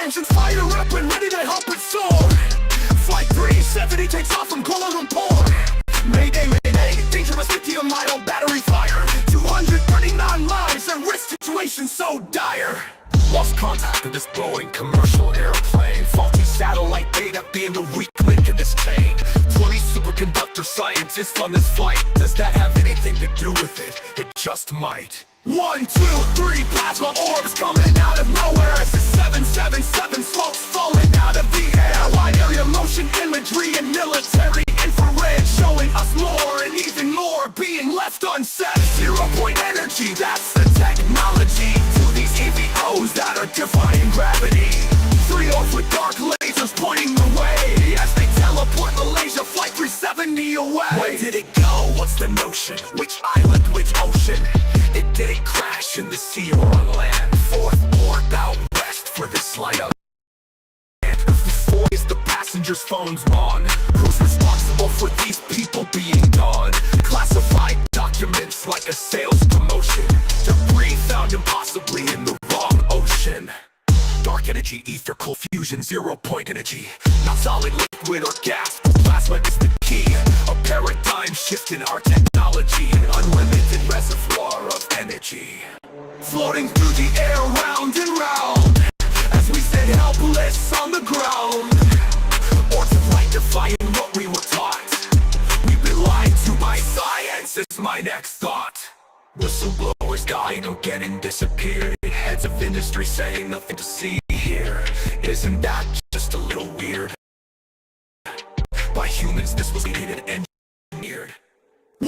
engines fire up and ready to help it soar. Flight 370 takes off from Kuala Lumpur. Mayday, mayday, dangerous lithium-ion battery fire. 239 lives and risk situation so dire. Lost contact with this Boeing commercial airplane. Faulty satellite data being the weak link in this chain. 20 superconductor scientists on this flight. Does that have anything to do with it? It just might. 1, 2, 3 plasma orbs coming out of nowhere. As the 777 smokes falling out of the air. Wide area motion imagery and military infrared showing us more and even more being left unsaid. 0-point energy, that's the technology. To these EVOs that are defying gravity. 3 orbs with dark lasers pointing the way as they teleport Malaysia Flight 370 away. Where did it go? What's the notion? Which island? Which ocean? It didn't crash in the sea or on land. 4th orb out west for this slight of before is the passengers' phones on. Who's responsible for these people being gone? Classified documents like a sales promotion. Debris found impossibly in the wrong ocean. Dark energy, ether, cold fusion, 0-point energy. Not solid, liquid, or gas. Plasma is the key. A paradigm shift in our technology. An unlimited reservoir of energy. Floating through the air round and round. As we sit helpless on the ground. Orbs of light defying what we were taught. We've been lied to by science, is my next thought. Whistleblowers dying or getting disappeared. Heads of industry saying nothing to see here. Isn't that just a little weird? By humans this was needed and engineered.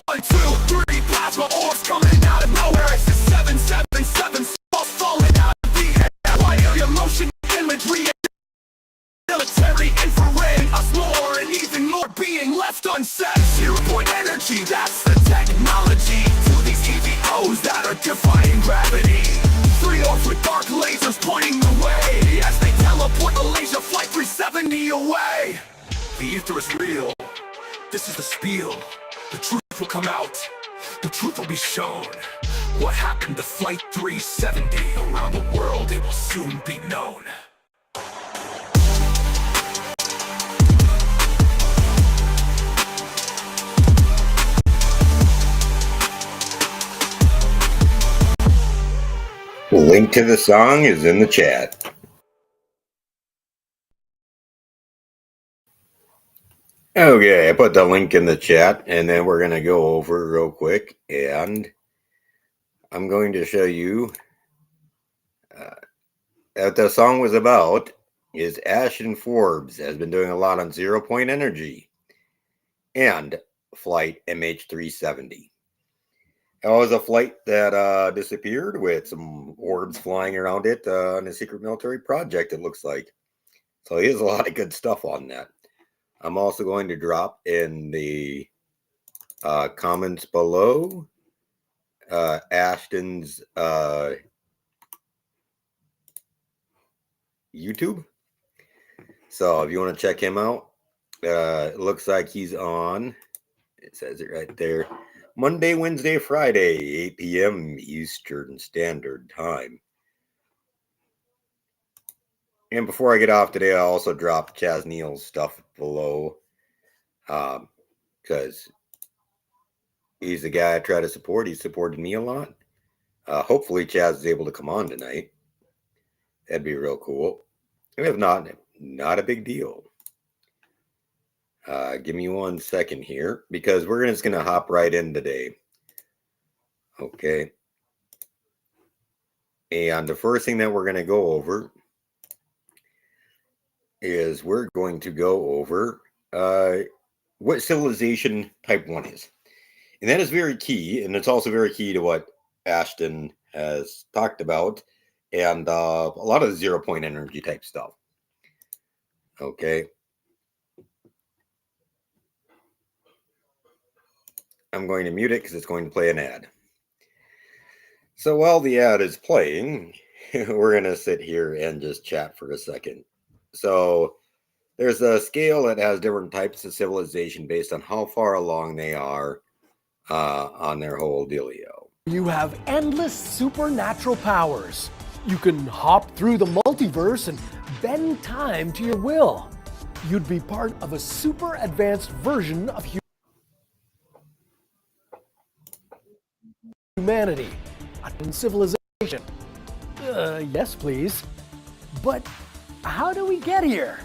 1, 2, 3 plasma orbs coming out of nowhere. It's the 777 smokes falling out of the air. Wide area motion imagery and military infrared. Us more and even more being left unsaid. 0-point energy, that's the technology. To these EVOs that are defying gravity. 3 orbs with dark lasers pointing the way as they teleport Malaysia Flight 370 away. The ether is real. This is the spiel. The truth will come out. The truth will be shown. What happened to Flight 370? Around the world it will soon be known. Link to the song is in the chat. Okay, I put the link in the chat, and then we're going to go over real quick, and I'm going to show you what the song was about. Is Ashton Forbes has been doing a lot on 0-point energy and flight MH370. It was a flight that disappeared with some orbs flying around it on a secret military project, it looks like. So he has a lot of good stuff on that. I'm also going to drop in the comments below Ashton's YouTube. So if you want to check him out, it looks like he's on, it says it right there, Monday, Wednesday, Friday, 8 p.m. Eastern Standard Time. And before I get off today, I also dropped Chaz Neal's stuff below because he's the guy I try to support. He's supported me a lot. Hopefully Chaz is able to come on tonight. That'd be real cool. And if not a big deal. Give me 1 second here because we're just going to hop right in today. Okay. And the first thing that we're going to go over is we're going to go over what civilization type 1 is. And that is very key. And it's also very key to what Ashton has talked about and a lot of the 0-point energy type stuff. Okay. I'm going to mute it because it's going to play an ad. So while the ad is playing, we're going to sit here and just chat for a second. So there's a scale that has different types of civilization based on how far along they are on their whole dealio. You have endless supernatural powers. You can hop through the multiverse and bend time to your will. You'd be part of a super advanced version of humanity, a civilization. Yes, please. But how do we get here?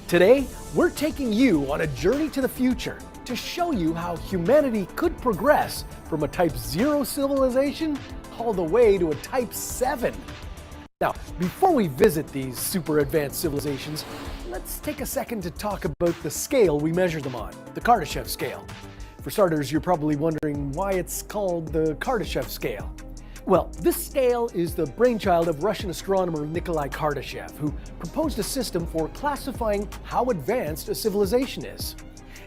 Today, we're taking you on a journey to the future to show you how humanity could progress from a Type 0 civilization all the way to a Type 7. Now, before we visit these super advanced civilizations, let's take a second to talk about the scale we measure them on, the Kardashev scale. For starters, you're probably wondering why it's called the Kardashev scale. Well, this scale is the brainchild of Russian astronomer Nikolai Kardashev, who proposed a system for classifying how advanced a civilization is.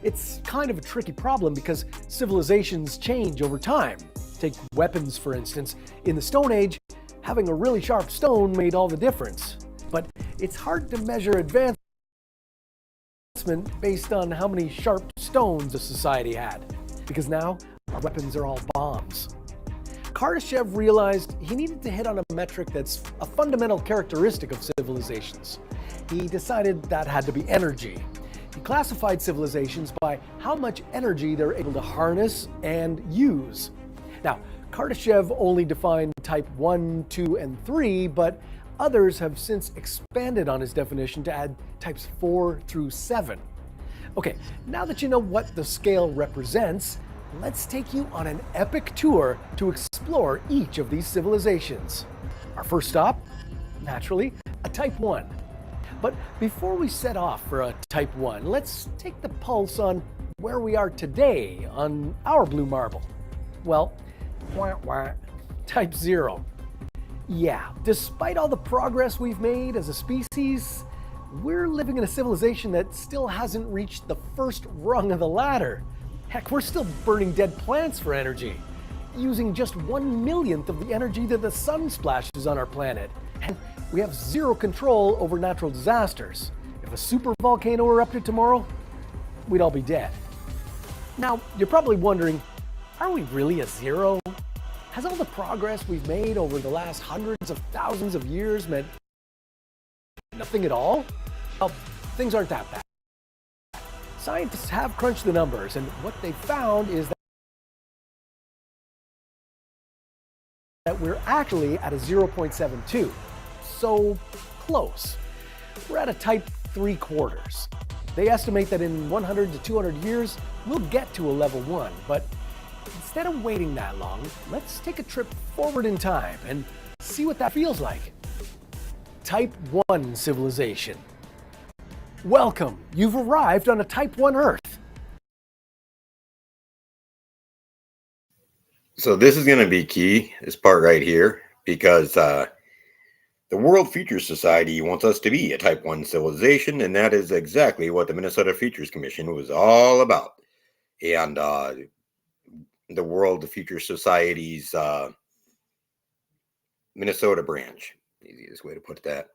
It's kind of a tricky problem because civilizations change over time. Take weapons, for instance. In the Stone Age, having a really sharp stone made all the difference. But it's hard to measure advancement based on how many sharp stones a society had, because now our weapons are all bombs. Kardashev realized he needed to hit on a metric that's a fundamental characteristic of civilizations. He decided that had to be energy. He classified civilizations by how much energy they're able to harness and use. Now, Kardashev only defined type 1, 2, and 3, but others have since expanded on his definition to add types 4 through 7. Okay, now that you know what the scale represents, let's take you on an epic tour to explore each of these civilizations. Our first stop, naturally, a type 1. But before we set off for a type 1, let's take the pulse on where we are today on our blue marble. Well, type 0. Yeah, despite all the progress we've made as a species, we're living in a civilization that still hasn't reached the first rung of the ladder. Heck, we're still burning dead plants for energy, using just 1/1,000,000th of the energy that the sun splashes on our planet. And we have zero control over natural disasters. If a super volcano erupted tomorrow, we'd all be dead. Now, you're probably wondering, are we really a zero? Has all the progress we've made over the last hundreds of thousands of years meant nothing at all? Well, things aren't that bad. Scientists have crunched the numbers, and what they found is that we're actually at a 0.72. So close. We're at a type 3/4. They estimate that in 100 to 200 years, we'll get to a level 1, but instead of waiting that long, let's take a trip forward in time and see what that feels like. Type 1 civilization. Welcome, you've arrived on a Type 1 Earth. So this is going to be key, this part right here, because the World Futures Society wants us to be a Type 1 civilization, and that is exactly what the Minnesota Futures Commission was all about. And the World Futures Society's Minnesota branch, easiest way to put that.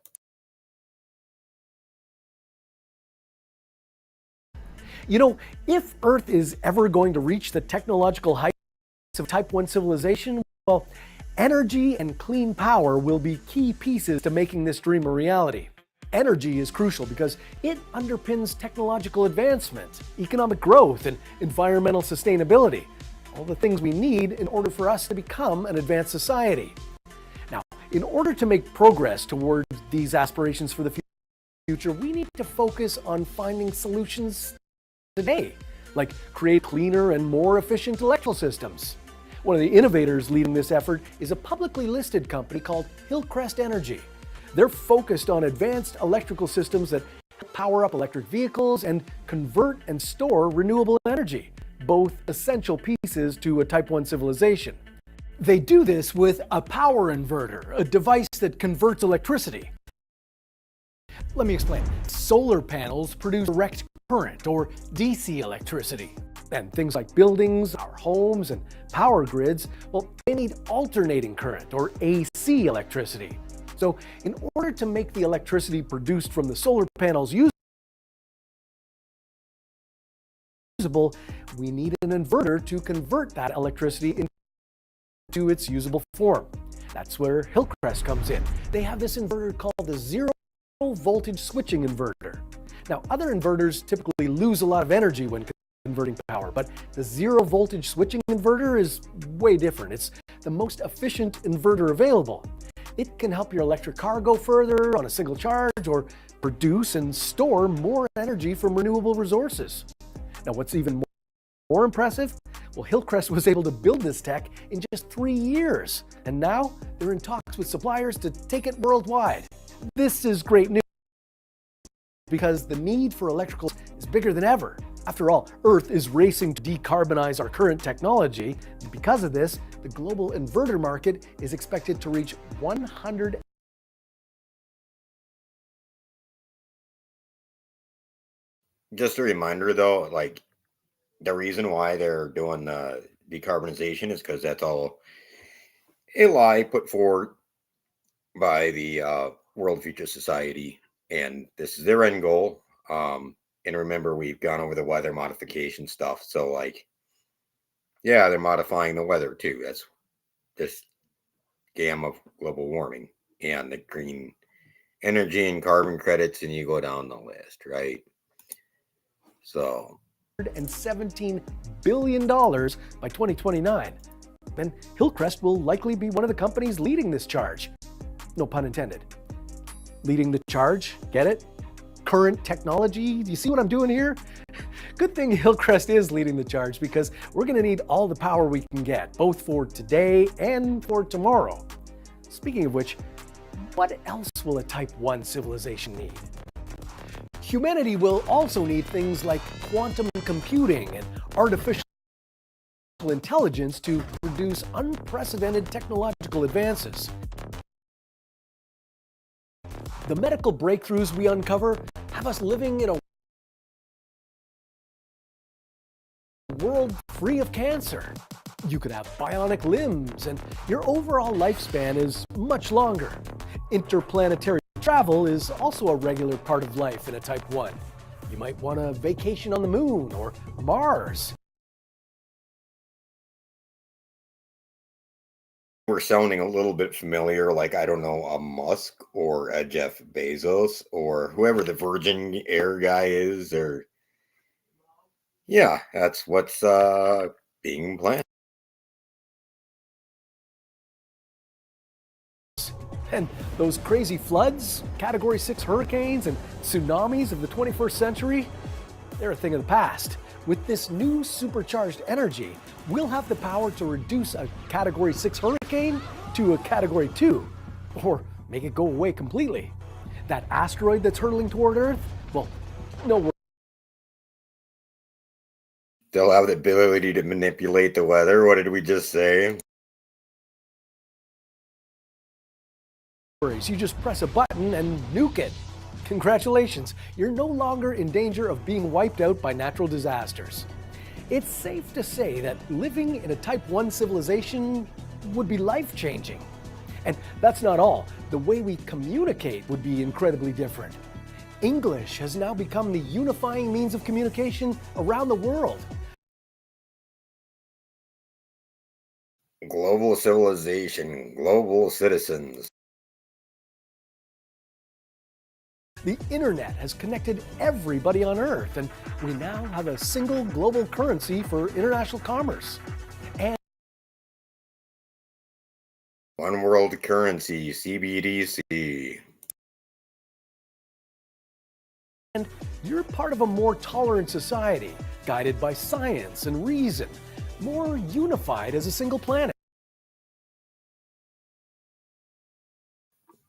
You know, if Earth is ever going to reach the technological heights of Type 1 civilization, well, energy and clean power will be key pieces to making this dream a reality. Energy is crucial because it underpins technological advancement, economic growth, and environmental sustainability. All the things we need in order for us to become an advanced society. Now, in order to make progress towards these aspirations for the future, we need to focus on finding solutions today, like create cleaner and more efficient electrical systems. One of the innovators leading this effort is a publicly listed company called Hillcrest Energy. They're focused on advanced electrical systems that power up electric vehicles and convert and store renewable energy, both essential pieces to a Type 1 civilization. They do this with a power inverter, a device that converts electricity. Let me explain. Solar panels produce direct current or DC electricity. And things like buildings, our homes, and power grids, well, they need alternating current or AC electricity. So in order to make the electricity produced from the solar panels usable, we need an inverter to convert that electricity into its usable form. That's where Hillcrest comes in. They have this inverter called the Zero voltage switching inverter. Now, other inverters typically lose a lot of energy when converting power, but the zero voltage switching inverter is way different. It's the most efficient inverter available. It can help your electric car go further on a single charge or produce and store more energy from renewable resources. Now, what's even more impressive? Well, Hillcrest was able to build this tech in just 3 years, and now they're in talks with suppliers to take it worldwide. This is great news because the need for electrical is bigger than ever. After all, Earth is racing to decarbonize our current technology. And because of this, the global inverter market is expected to reach 100. Just a reminder, though, like the reason why they're doing decarbonization is because that's all a lie put forward by the World Future Society, and this is their end goal. And remember, we've gone over the weather modification stuff. So, like, yeah, they're modifying the weather too. That's this scam of global warming and the green energy and carbon credits, and you go down the list, right? So, $117 billion by 2029. And Hillcrest will likely be one of the companies leading this charge. No pun intended. Leading the charge, get it? Current technology, do you see what I'm doing here? Good thing Hillcrest is leading the charge because we're going to need all the power we can get, both for today and for tomorrow. Speaking of which, what else will a Type 1 civilization need? Humanity will also need things like quantum computing and artificial intelligence to produce unprecedented technological advances. The medical breakthroughs we uncover have us living in a world free of cancer. You could have bionic limbs, and your overall lifespan is much longer. Interplanetary travel is also a regular part of life in a Type 1. You might want a vacation on the moon or Mars. we're sounding a little bit familiar, like, I don't know, a Musk or a Jeff Bezos or whoever the Virgin Air guy is, or yeah, that's what's being planned. And those crazy floods, Category 6 hurricanes, and tsunamis of the 21st century, they're a thing of the past. With this new supercharged energy, we'll have the power to reduce a Category 6 hurricane to a Category 2, or make it go away completely. That asteroid that's hurtling toward Earth, well, no They'll have the ability to manipulate the weather. What did we just say? worries. You just press a button and nuke it. Congratulations, you're no longer in danger of being wiped out by natural disasters. It's safe to say that living in a Type 1 civilization would be life-changing. And that's not all. The way we communicate would be incredibly different. English has now become the unifying means of communication around the world. Global civilization, global citizens. The internet has connected everybody on Earth, and we now have a single global currency for international commerce. And One world currency, CBDC. And you're part of a more tolerant society, guided by science and reason, more unified as a single planet.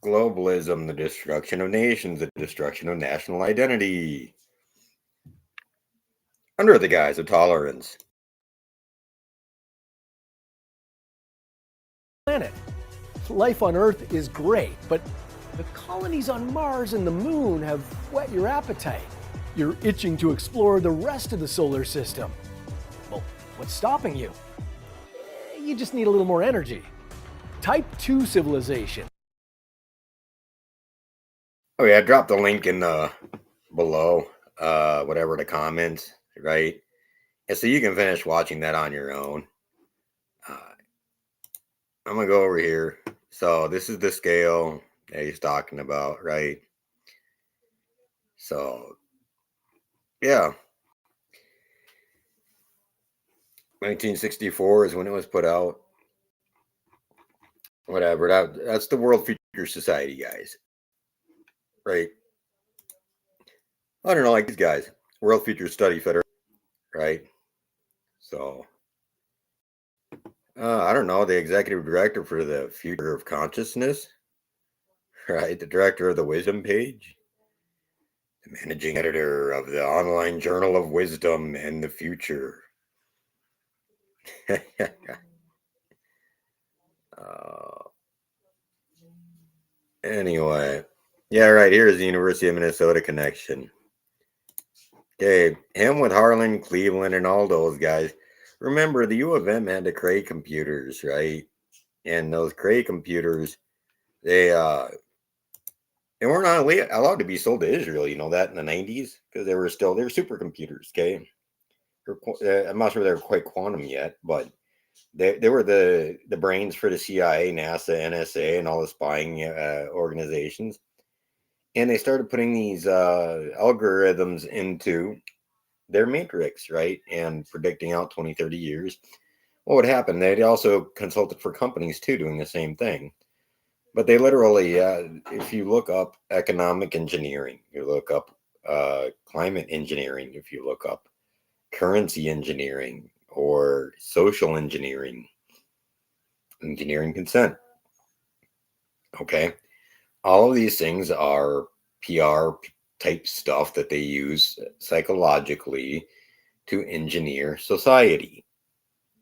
Globalism, the destruction of nations, the destruction of national identity. Under the guise of tolerance. Life on Earth is great, but the colonies on Mars and the Moon have whet your appetite. You're itching to explore the rest of the solar system. Well, what's stopping you? You just need a little more energy. Type 2 civilization. Oh yeah, drop the link in the below, whatever the comments, right? And so you can finish watching that on your own. I'm gonna go over here. So this is the scale that he's talking about, right? So, yeah. 1964 is when it was put out. Whatever. That's the World Future Society, guys. Right? I don't know, like these guys. World Future Study Federation, right? So, I don't know, the executive director for the Future of Consciousness, right? The director of the Wisdom Page, the managing editor of the online Journal of Wisdom and the Future. Anyway, yeah, right. Here's the University of Minnesota connection. Okay, him with Harlan, Cleveland, and all those guys. Remember, the U of M had the Cray computers, right? And those Cray computers, they weren't allowed to be sold to Israel. You know that in the 90s because they were supercomputers. Okay, I'm not sure they were quite quantum yet, but they were the brains for the CIA, NASA, NSA, and all the spying organizations. And they started putting these algorithms into their matrix, right? And predicting out 20, 30 years what would happen. They also consulted for companies too, doing the same thing. But they literally, if you look up economic engineering, you look up climate engineering, if you look up currency engineering or social engineering consent. Okay. All of these things are PR type stuff that they use psychologically to engineer society.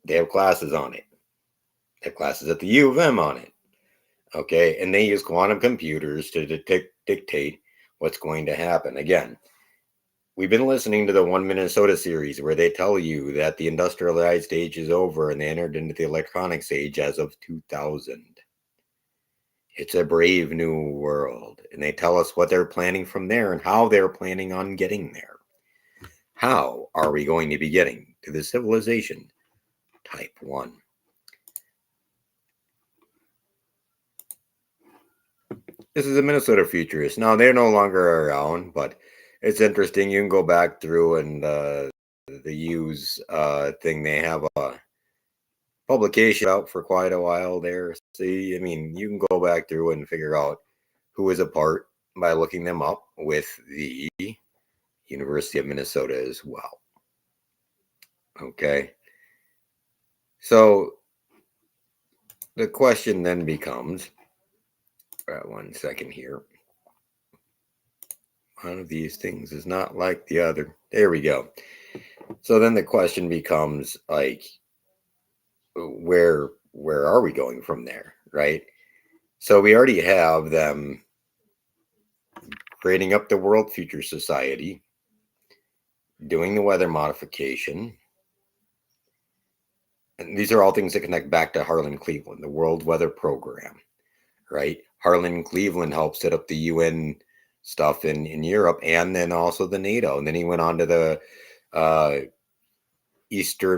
They have classes on it. They have classes at the U of M on it. Okay. And they use quantum computers to dictate what's going to happen. Again, we've been listening to the One Minnesota series where they tell you that the industrialized age is over and they entered into the electronics age as of 2000. It's a brave new world. And they tell us what they're planning from there and how they're planning on getting there. How are we going to be getting to the civilization type 1? This is a Minnesota futurist. Now, they're no longer around, but it's interesting. You can go back through and the use thing, they have a publication out for quite a while there. See, I mean, you can go back through and figure out who is a part by looking them up with the University of Minnesota as well. Okay. So the question then becomes, one second here. One of these things is not like the other. There we go. So then the question becomes like, where are we going from there, right? So we already have them creating up the World Future Society, doing the weather modification. And these are all things that connect back to Harlan Cleveland, the World Weather Program, right? Harlan Cleveland helped set up the UN stuff in Europe and then also the NATO. And then he went on to the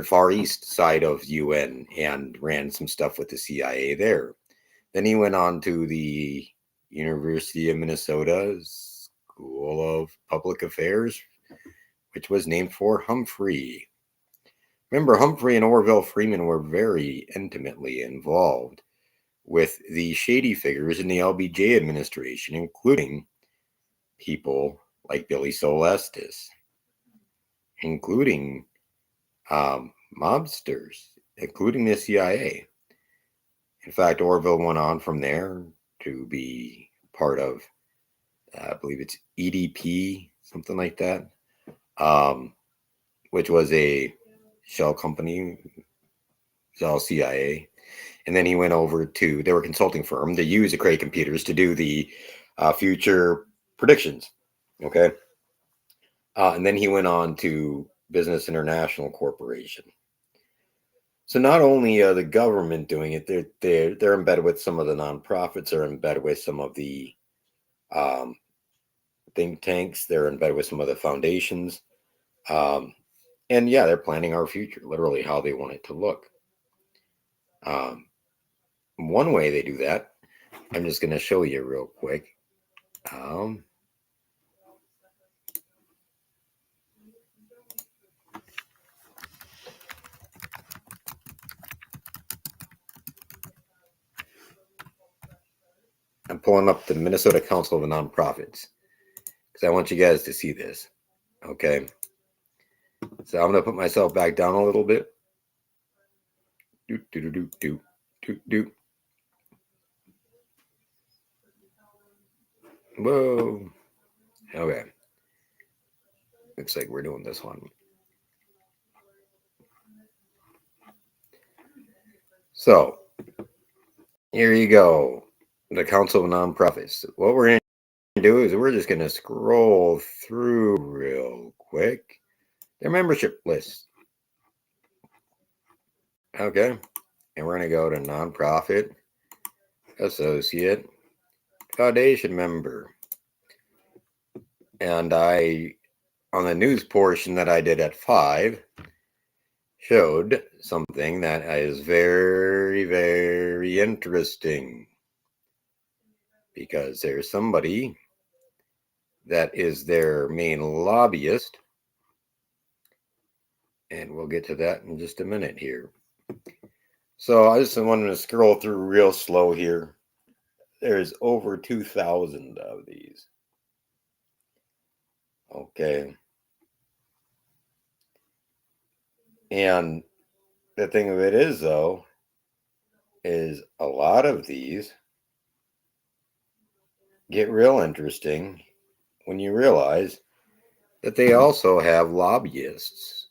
Far East side of UN and ran some stuff with the CIA there. Then he went on to the University of Minnesota School of Public Affairs, which was named for Humphrey. Remember, Humphrey and Orville Freeman were very intimately involved with the shady figures in the LBJ administration, including people like Billy Solestis, including mobsters, including the CIA. In fact, Orville went on from there to be part of, I believe it's EDP, something like that, which was a shell company, all CIA. And then he went over to, they were a consulting firm to use the Cray computers to do the future predictions. Okay. And then he went on to Business International Corporation. So not only are the government doing it, they're embedded with some of the nonprofits, they're embedded with some of the think tanks, they're embedded with some of the foundations. And yeah, they're planning our future, literally how they want it to look. One way they do that, I'm just going to show you real quick. pulling up the Minnesota Council of Nonprofits because I want you guys to see this. Okay. So I'm going to put myself back down a little bit. Do, do, do, do, do, do, do. Whoa. Okay. Looks like we're doing this one. So here you go. The Council of Nonprofits. What we're going to do is we're just going to scroll through real quick their membership list. Okay. And we're going to go to nonprofit, associate, foundation member. And on the news portion that I did at 5, showed something that is very, very interesting. Because there's somebody that is their main lobbyist. And we'll get to that in just a minute here. So I just wanted to scroll through real slow here. There's over 2,000 of these. Okay. And the thing of it is, though, is a lot of these get real interesting when you realize that they also have lobbyists.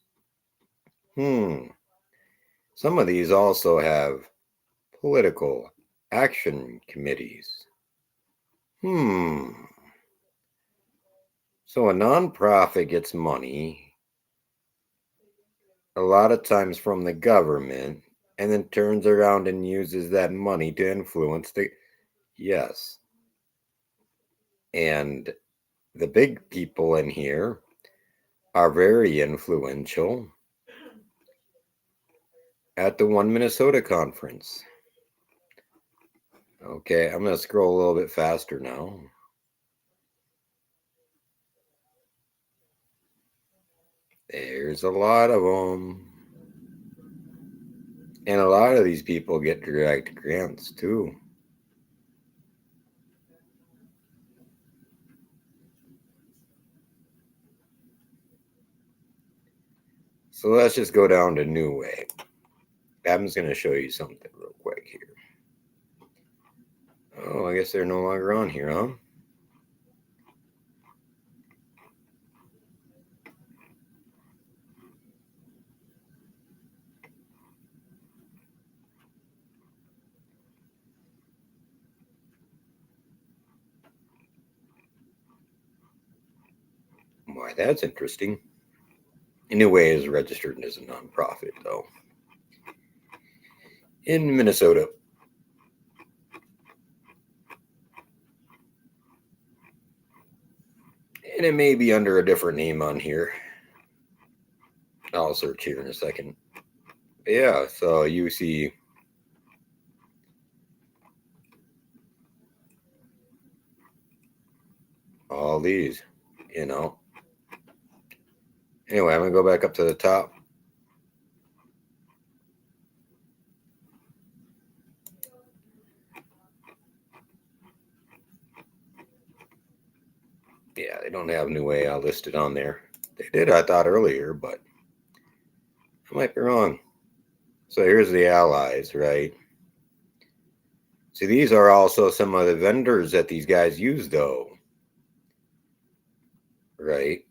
Some of these also have political action committees. So a nonprofit gets money a lot of times from the government and then turns around and uses that money to influence the... Yes. And the big people in here are very influential at the One Minnesota conference. Okay, I'm going to scroll a little bit faster now. There's a lot of them. And a lot of these people get direct grants too. So let's just go down to New Way. I'm just going to show you something real quick here. Oh, I guess they're no longer on here, huh? Why, that's interesting. New Way is registered as a nonprofit, though, in Minnesota. And it may be under a different name on here. I'll search here in a second. But yeah, so you see all these, you know. Anyway, I'm going to go back up to the top. Yeah, they don't have New Way listed on there. They did, I thought, earlier, but I might be wrong. So here's the allies, right? See, these are also some of the vendors that these guys use, though. Right?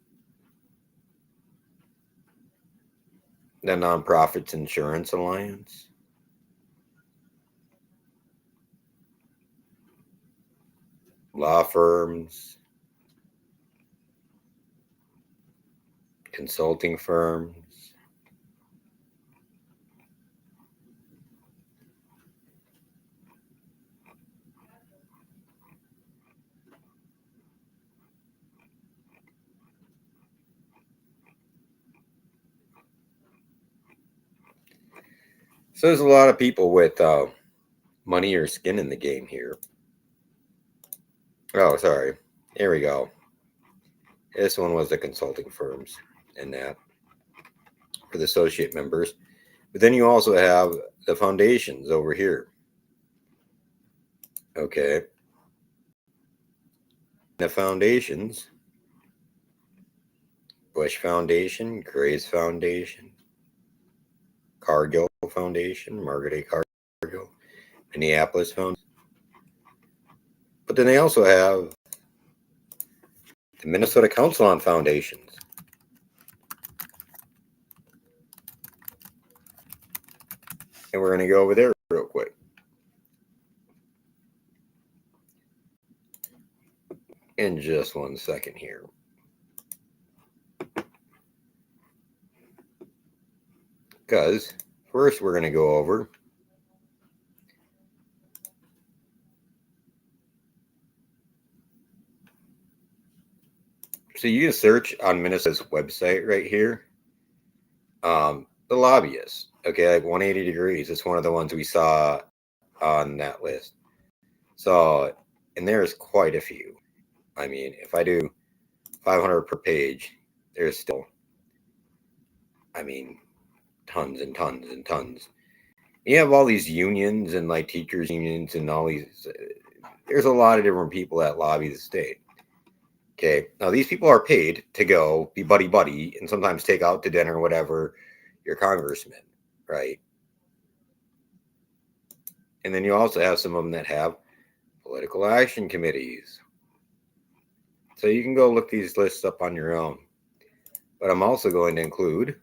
The Nonprofits Insurance Alliance. Law firms. Consulting firms. So there's a lot of people with money or skin in the game here. Oh, sorry. Here we go. This one was the consulting firms and that for the associate members. But then you also have the foundations over here. Okay. the foundations, Bush Foundation, Grace Foundation, Cargill Foundation, Margaret A. Cargill, Minneapolis Foundation. But then they also have the Minnesota Council on Foundations. And we're going to go over there real quick. In just 1 second here. Because first we're going to go over so you can search on Minnesota's website right here. The lobbyists, okay, like 180 degrees. It's one of the ones we saw on that list. So, and there's quite a few. I mean, if I do 500 per page, there's still, I mean, tons and tons and tons. You have all these unions and like teachers unions and all these, there's a lot of different people that lobby the state. Okay, now these people are paid to go be buddy and sometimes take out to dinner, whatever, your congressman, right? And then you also have some of them that have political action committees. So you can go look these lists up on your own. But I'm also going to include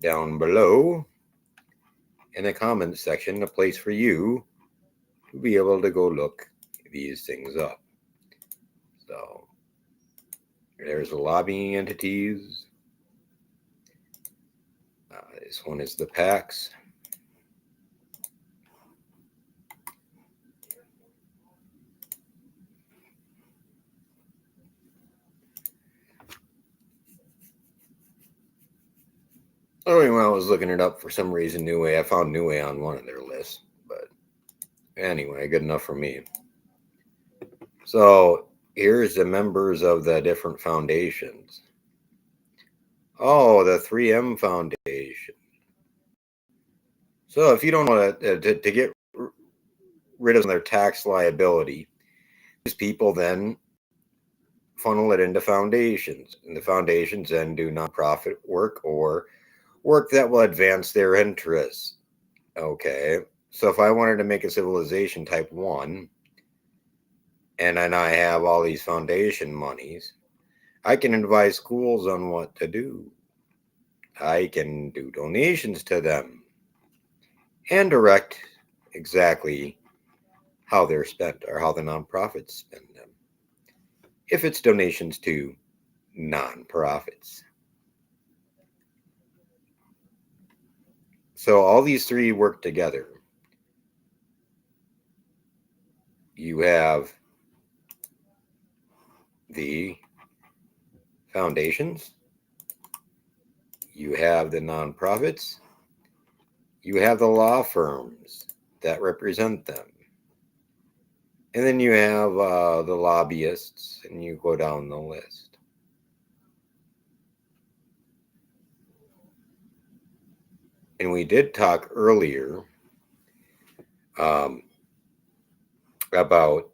down below in the comments section a place for you to be able to go look these things up. So there's the lobbying entities. This one is the PACs. Oh, when I was looking it up for some reason, New Way, I found New Way on one of their lists. But anyway, good enough for me. So here's the members of the different foundations. Oh, the 3M Foundation. So if you don't want to get rid of their tax liability, these people then funnel it into foundations. And the foundations then do nonprofit work or work that will advance their interests. Okay. So if I wanted to make a civilization type 1, and then I have all these foundation monies, I can advise schools on what to do. I can do donations to them and direct exactly how they're spent or how the nonprofits spend them. If it's donations to nonprofits. So all these three work together. You have the foundations, you have the nonprofits, you have the law firms that represent them, and then you have the lobbyists, and you go down the list. And we did talk earlier about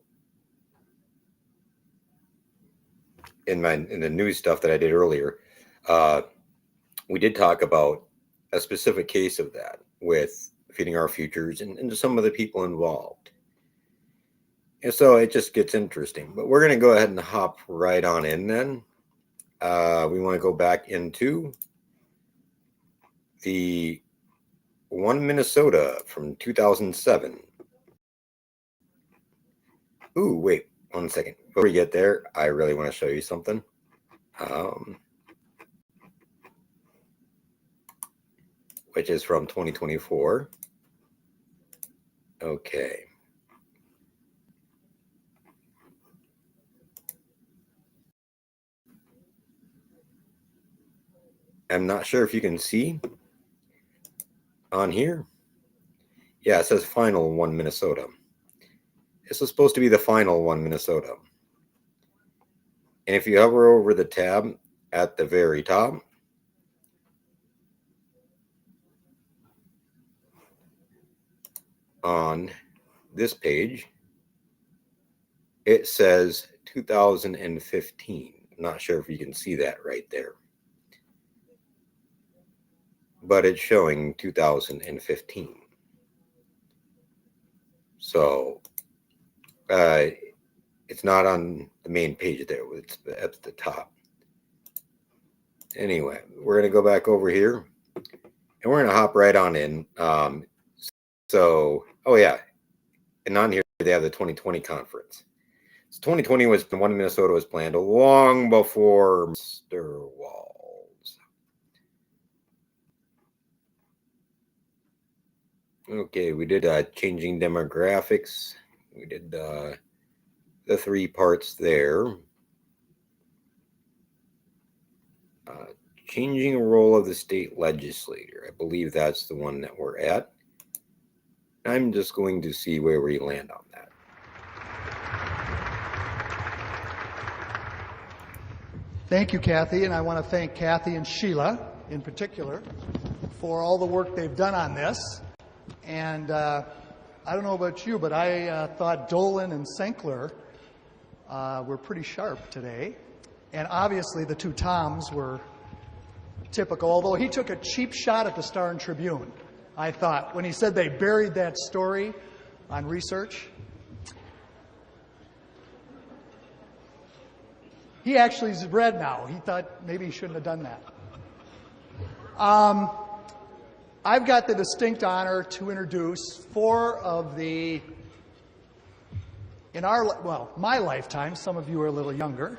in the news stuff that I did earlier, we did talk about a specific case of that with Feeding Our Futures and some of the people involved. And so it just gets interesting. But we're going to go ahead and hop right on in then. We want to go back into the One Minnesota from 2007. Ooh, wait 1 second. Before we get there, I really want to show you something. Which is from 2024. Okay. I'm not sure if you can see on here. Yeah, it says Final One Minnesota. This is supposed to be the Final One Minnesota. And if you hover over the tab at the very top, on this page, it says 2015. I'm not sure if you can see that right there, but it's showing 2015. So it's not on the main page there. It's at the top. Anyway, we're going to go back over here and we're going to hop right on in. Oh yeah, and on here they have the 2020 conference. So 2020 was the one in Minnesota was planned long before Mr. Walls. Okay, we did changing demographics. We did the 3 parts there. Changing the role of the state legislature. I believe that's the one that we're at. I'm just going to see where we land on that. Thank you, Kathy, and I want to thank Kathy and Sheila in particular for all the work they've done on this. And I don't know about you, but I thought Dolan and Senkler were pretty sharp today. And obviously the 2 Toms were typical, although he took a cheap shot at the Star and Tribune, I thought, when he said they buried that story on research. He actually is red now. He thought maybe he shouldn't have done that. I've got the distinct honor to introduce 4 of the, my lifetime, some of you are a little younger,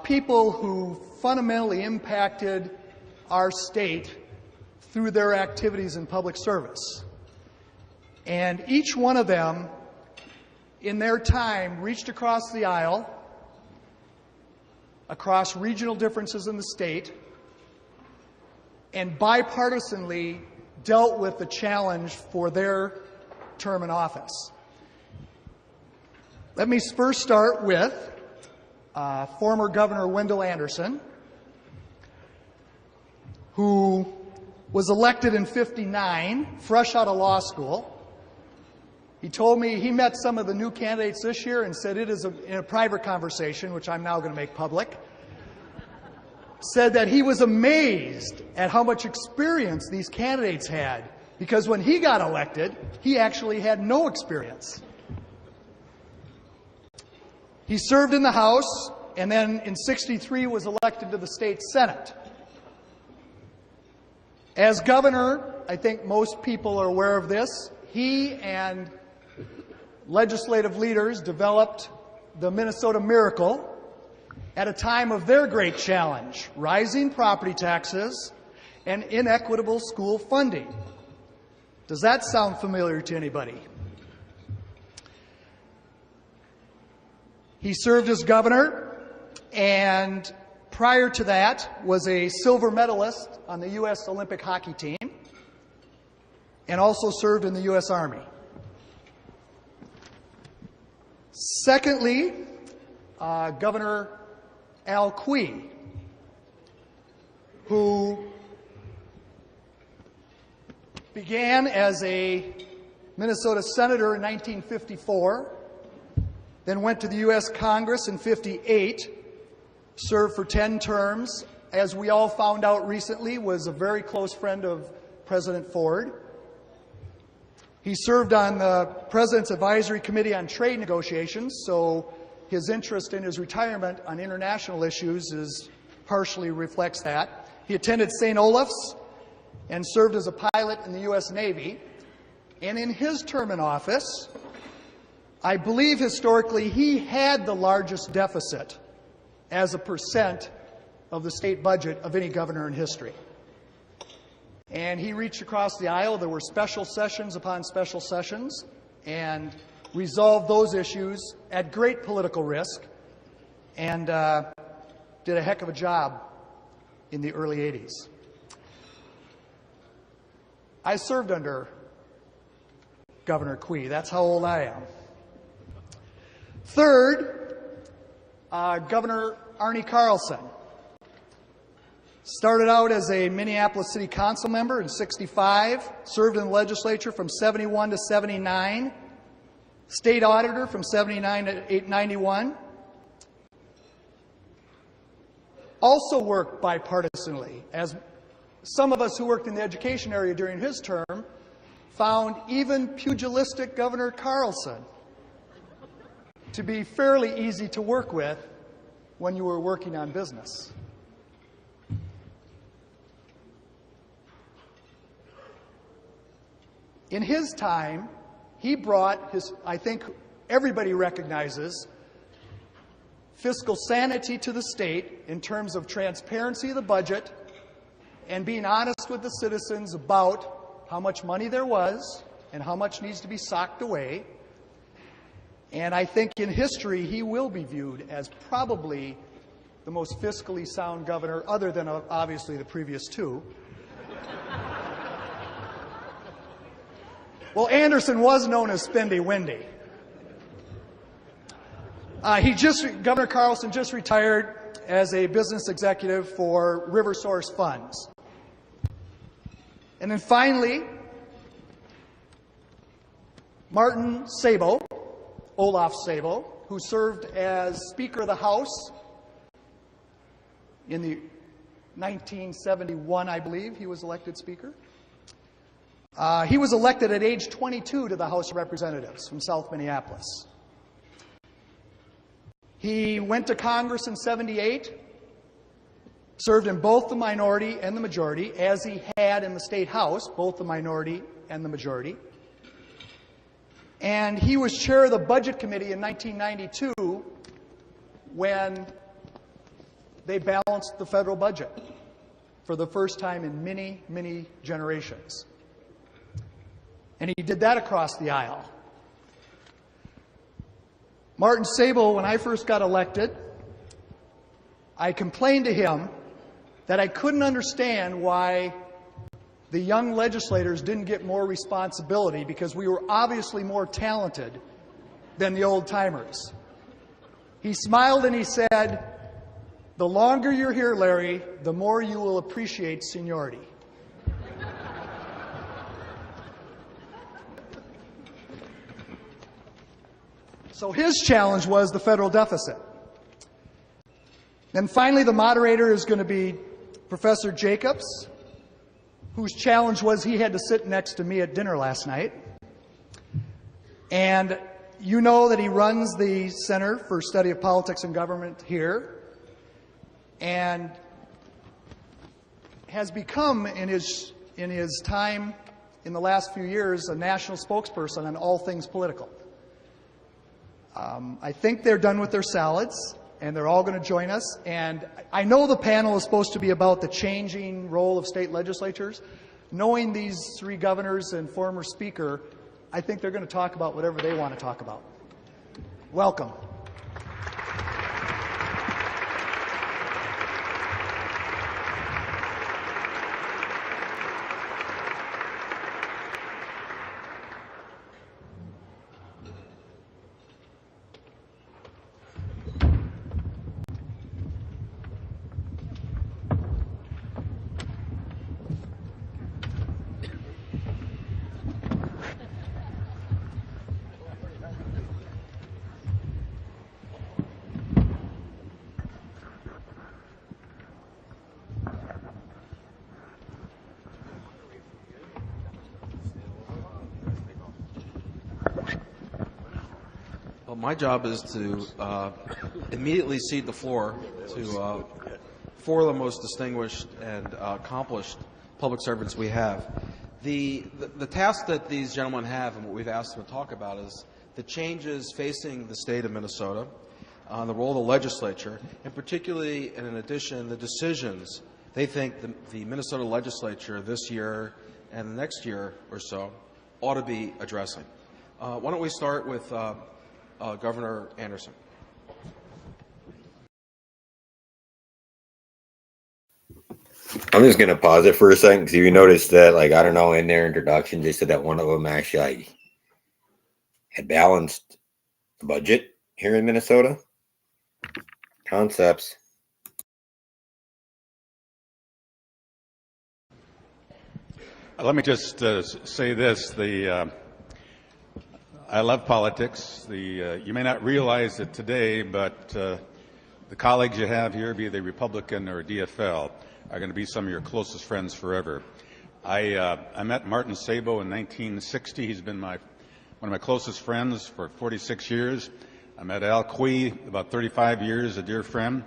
people who fundamentally impacted our state through their activities in public service. And each one of them, in their time, reached across the aisle, across regional differences in the state, and bipartisanly dealt with the challenge for their term in office. Let me first start with former Governor Wendell Anderson, who was elected in '59, fresh out of law school. He told me he met some of the new candidates this year and said it is in a private conversation, which I'm now going to make public, said that he was amazed at how much experience these candidates had, because when he got elected, he actually had no experience. He served in the House and then in '63 was elected to the state Senate. As governor, I think most people are aware of this, he and legislative leaders developed the Minnesota Miracle at a time of their great challenge, rising property taxes and inequitable school funding. Does that sound familiar to anybody? He served as governor, and prior to that was a silver medalist on the U.S. Olympic hockey team, and also served in the U.S. Army. Secondly, Governor Al Quie, who began as a Minnesota senator in 1954, then went to the U.S. Congress in '58, served for 10 terms, as we all found out recently, was a very close friend of President Ford. He served on the President's Advisory Committee on Trade Negotiations, so his interest in his retirement on international issues partially reflects that. He attended St. Olaf's and served as a pilot in the U.S. Navy. And in his term in office, I believe historically he had the largest deficit as a percent of the state budget of any governor in history. And he reached across the aisle. There were special sessions upon special sessions, and resolved those issues at great political risk, and did a heck of a job in the early '80s. I served under Governor Quie. That's how old I am. Third, Governor Arne Carlson. Started out as a Minneapolis City Council member in '65, served in the legislature from '71 to '79, State auditor from 79 to 91. Also worked bipartisanly, as some of us who worked in the education area during his term found even pugilistic Governor Carlson to be fairly easy to work with when you were working on business. In his time, he brought his, I think everybody recognizes, fiscal sanity to the state in terms of transparency of the budget and being honest with the citizens about how much money there was and how much needs to be socked away. And I think in history he will be viewed as probably the most fiscally sound governor, other than obviously the previous two. Well, Anderson was known as Spendy Windy. Governor Carlson just retired as a business executive for RiverSource Funds. And then finally, Martin Sabo, Olaf Sabo, who served as Speaker of the House in the 1971, I believe, he was elected Speaker. He was elected at age 22 to the House of Representatives from South Minneapolis. He went to Congress in '78, served in both the minority and the majority, as he had in the State House, both the minority and the majority. And he was chair of the Budget Committee in 1992 when they balanced the federal budget for the first time in many, many generations. And he did that across the aisle. Martin Sabo, when I first got elected, I complained to him that I couldn't understand why the young legislators didn't get more responsibility, because we were obviously more talented than the old-timers. He smiled and he said, "The longer you're here, Larry, the more you will appreciate seniority." So his challenge was the federal deficit. Then finally, the moderator is going to be Professor Jacobs, whose challenge was he had to sit next to me at dinner last night. And you know that he runs the Center for Study of Politics and Government here, and has become, in his time in the last few years, a national spokesperson on all things political. I think they're done with their salads, and they're all going to join us. And I know the panel is supposed to be about the changing role of state legislatures. Knowing these three governors and former speaker, I think they're going to talk about whatever they want to talk about. Welcome. My job is to immediately cede the floor to four of the most distinguished and accomplished public servants we have. The task that these gentlemen have, and what we've asked them to talk about, is the changes facing the state of Minnesota, the role of the legislature, and particularly, and in addition, the decisions they think the Minnesota legislature this year and the next year or so ought to be addressing. Why don't we start with Governor Anderson. I'm just going to pause it for a second, because you noticed that, like, I don't know, in their introduction, they said that one of them actually had balanced the budget here in Minnesota. Concepts. Let me just say this. I love politics. You may not realize it today, but the colleagues you have here, be they Republican or DFL, are going to be some of your closest friends forever. I met Martin Sabo in 1960. He's been one of my closest friends for 46 years. I met Al Quie about 35 years, a dear friend.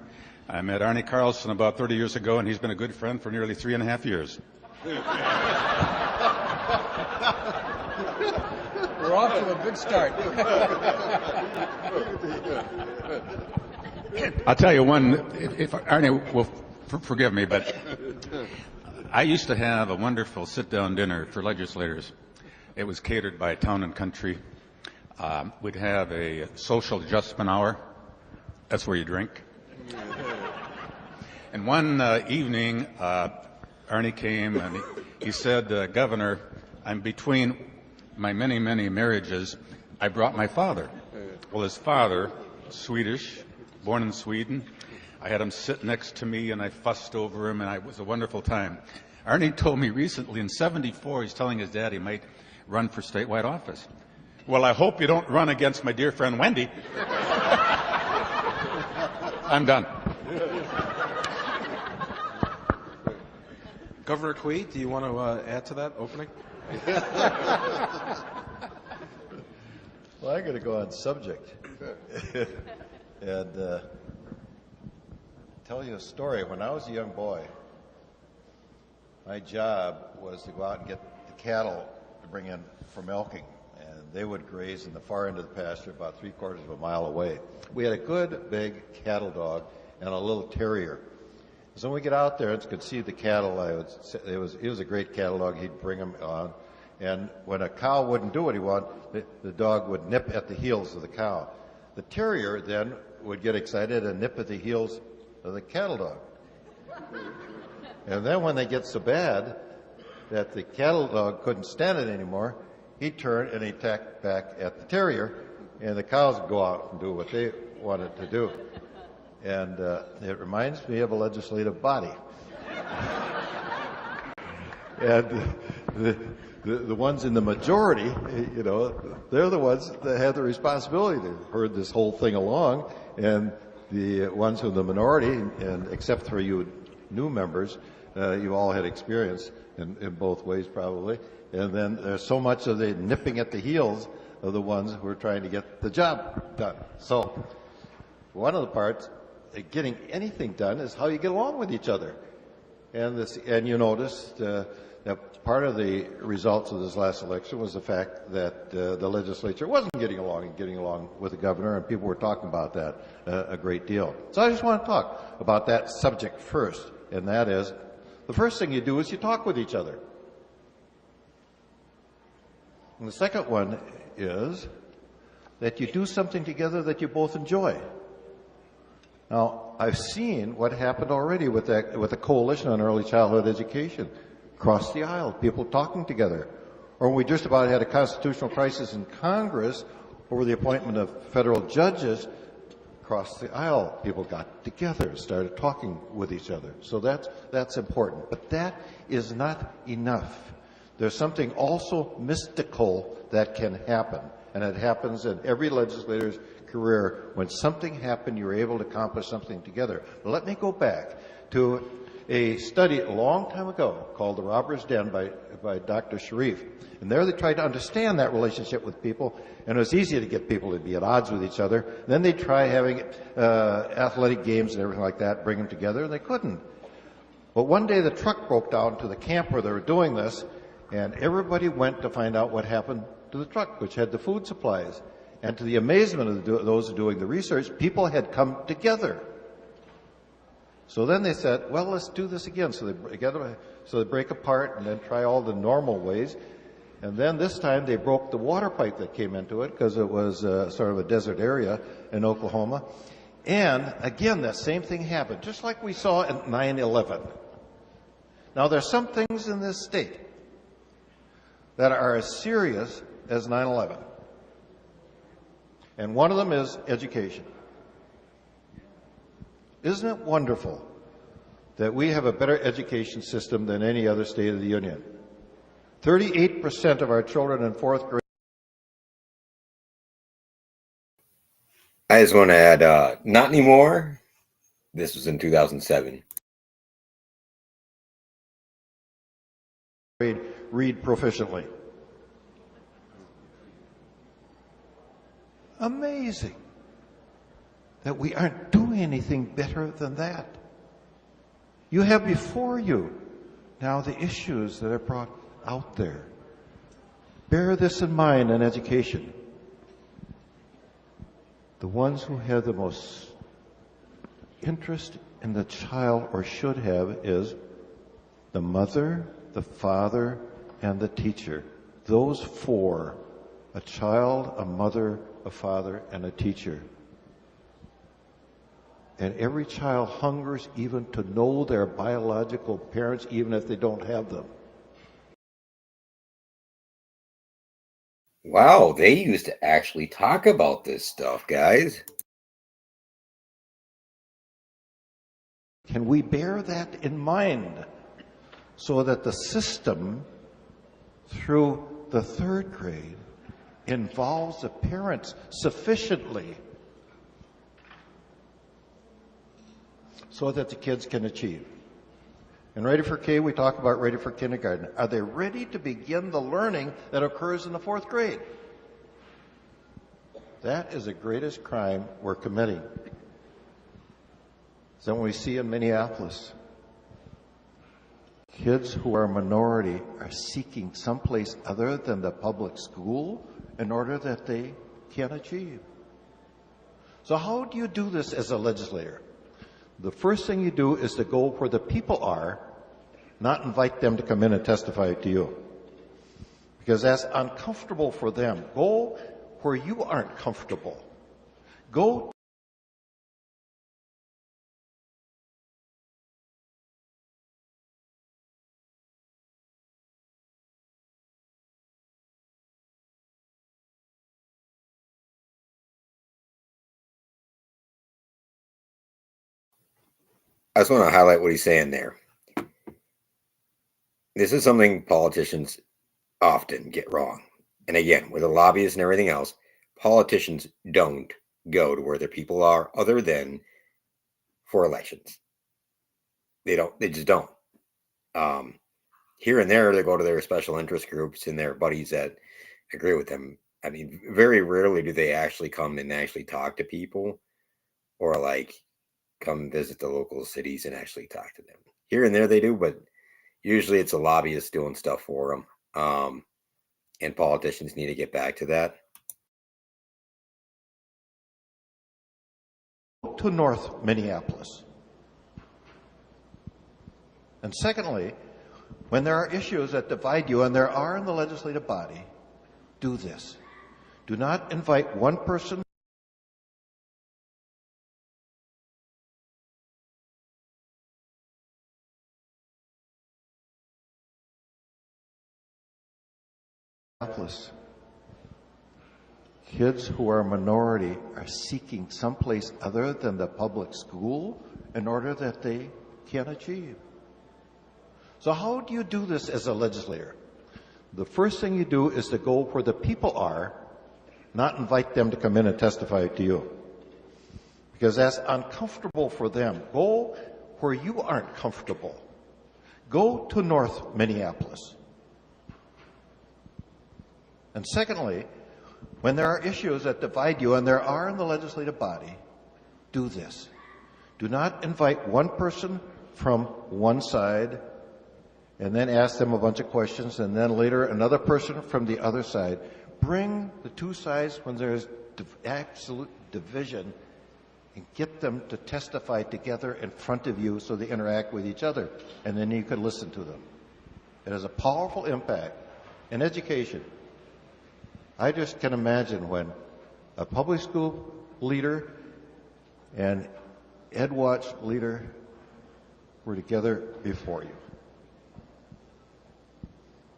I met Arnie Carlson about 30 years ago, and he's been a good friend for nearly 3.5 years. We're off to a good start. I'll tell you one, if Arnie will forgive me, but I used to have a wonderful sit-down dinner for legislators. It was catered by Town and Country. We'd have a social adjustment hour. That's where you drink. And one evening, Arnie came and he said, Governor, I'm between my many, many marriages. I brought my father. Well, his father, Swedish, born in Sweden. I had him sit next to me and I fussed over him and it was a wonderful time. Arnie told me recently in 74, he's telling his dad he might run for statewide office. Well, I hope you don't run against my dear friend Wendy. I'm done. Governor Quie, do you want to add to that opening? Well, I'm going to go on subject and tell you a story. When I was a young boy, my job was to go out and get the cattle to bring in for milking, and they would graze in the far end of the pasture about 3/4 of a mile away. We had a good big cattle dog and a little terrier. So when we get out there and could see the cattle, it was a great cattle dog. He'd bring them on, and when a cow wouldn't do what he wanted, the dog would nip at the heels of the cow. The terrier then would get excited and nip at the heels of the cattle dog. And then when they get so bad that the cattle dog couldn't stand it anymore, he'd turn and he'd attack back at the terrier, and the cows would go out and do what they wanted to do. And it reminds me of a legislative body. And the ones in the majority, you know, they're the ones that have the responsibility to herd this whole thing along, and the ones in the minority, and except for you new members, you all had experience in both ways probably. And then there's so much of the nipping at the heels of the ones who are trying to get the job done. So one of the parts getting anything done is how you get along with each other. And you noticed that part of the results of this last election was the fact that the legislature wasn't getting along with the governor, and people were talking about that a great deal. So I just want to talk about that subject first, and that is the first thing you do is you talk with each other. And the second one is that you do something together that you both enjoy. Now, I've seen what happened already with the Coalition on Early Childhood Education. Across the aisle, people talking together. Or when we just about had a constitutional crisis in Congress over the appointment of federal judges, across the aisle, people got together and started talking with each other. So that's important. But that is not enough. There's something also mystical that can happen. And it happens in every legislator's career. When something happened, you're able to accomplish something together. But let me go back to a study a long time ago called The Robber's Den by Dr. Sharif. And there they tried to understand that relationship with people, and it was easy to get people to be at odds with each other. Then they'd try having athletic games and everything like that, bring them together, and they couldn't. But one day the truck broke down to the camp where they were doing this, and everybody went to find out what happened to the truck, which had the food supplies. And to the amazement of those doing the research, people had come together. So then they said, well, let's do this again. So they break apart and then try all the normal ways. And then this time they broke the water pipe that came into it because it was sort of a desert area in Oklahoma. And again, that same thing happened, just like we saw at 9/11. Now, there's some things in this state that are as serious as 9/11. And one of them is education. Isn't it wonderful that we have a better education system than any other state of the union? 38% of our children in fourth grade I just want to add, not anymore. This was in 2007. Read proficiently. Amazing that we aren't doing anything better than that. You have before you now the issues that are brought out there. Bear this in mind in education. The ones who have the most interest in the child, or should have, is the mother, the father, and the teacher. Those four: a child, a mother, a father, and a teacher. And every child hungers even to know their biological parents, even if they don't have them. Wow, they used to actually talk about this stuff, guys. Can we bear that in mind so that the system through the third grade involves the parents sufficiently so that the kids can achieve? In Ready for K, we talk about ready for kindergarten. Are they ready to begin the learning that occurs in the fourth grade? That is the greatest crime we're committing. So what we see in Minneapolis, kids who are a minority are seeking someplace other than the public school in order that they can achieve. So how do you do this as a legislator? The first thing you do is to go where the people are, not invite them to come in and testify to you, because that's uncomfortable for them. Go where you aren't comfortable. Go I just want to highlight what he's saying there. This is something politicians often get wrong. And again, with the lobbyists and everything else, politicians don't go to where their people are other than for elections. They just don't. Here and there, they go to their special interest groups and their buddies that agree with them. I mean, very rarely do they actually come and actually talk to people, or like come visit the local cities and actually talk to them. Here and there they do, but usually it's a lobbyist doing stuff for them. And politicians need to get back to that. to North Minneapolis. And secondly, when there are issues that divide you, and there are in the legislative body, do this. Do not invite one person Kids who are a minority are seeking someplace other than the public school in order that they can achieve. So how do you do this as a legislator? The first thing you do is to go where the people are, not invite them to come in and testify to you, because that's uncomfortable for them. Go where you aren't comfortable. Go to North Minneapolis. And secondly, when there are issues that divide you, and there are in the legislative body, do this. Do not invite one person from one side and then ask them a bunch of questions, and then later another person from the other side. Bring the two sides when there's absolute division and get them to testify together in front of you so they interact with each other, and then you can listen to them. It has a powerful impact in education. I just can imagine when a public school leader and EdWatch leader were together before you.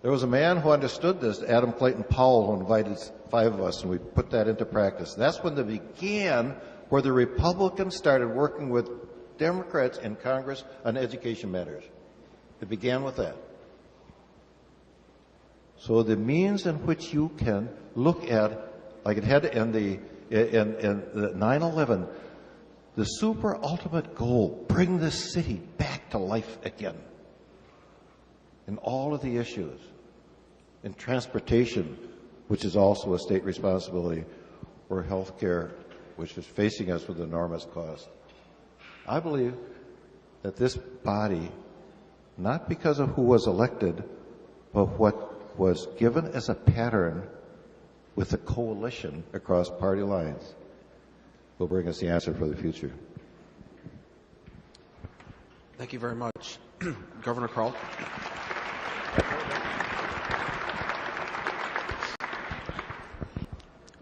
There was a man who understood this, Adam Clayton Powell, who invited 5 of us, and we put that into practice. That's when they began, where the Republicans started working with Democrats in Congress on education matters. It began with that. So the means in which you can look at, like it had in the and the 9/11, the super ultimate goal, bring this city back to life again. In all of the issues, in transportation, which is also a state responsibility, or health care, which is facing us with enormous costs. I believe that this body, not because of who was elected, but what was given as a pattern with a coalition across party lines, will bring us the answer for the future. Thank you very much. Governor Carl.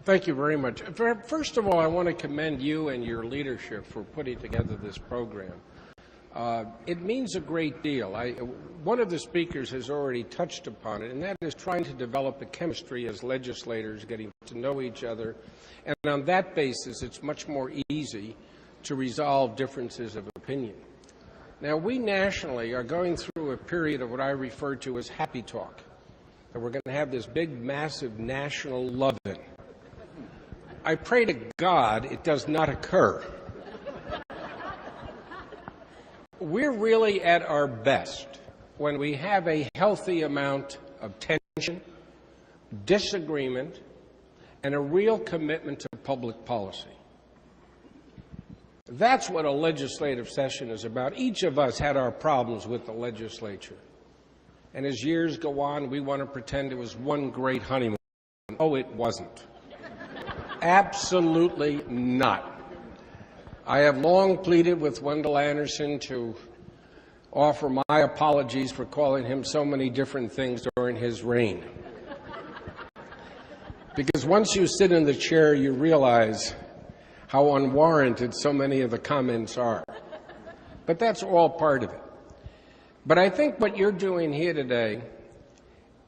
Thank you very much. First of all, I want to commend you and your leadership for putting together this program. It means a great deal. One of the speakers has already touched upon it, and that is trying to develop a chemistry as legislators, getting to know each other. And on that basis, it's much more easy to resolve differences of opinion. Now, we nationally are going through a period of what I refer to as happy talk. And we're going to have this big, massive national love-in. I pray to God it does not occur. We're really at our best when we have a healthy amount of tension, disagreement, and a real commitment to public policy. That's what a legislative session is about. Each of us had our problems with the legislature. And as years go on, we want to pretend it was one great honeymoon. Oh, it wasn't. Absolutely not. I have long pleaded with Wendell Anderson to offer my apologies for calling him so many different things during his reign. Because once you sit in the chair, you realize how unwarranted so many of the comments are. But that's all part of it. But I think what you're doing here today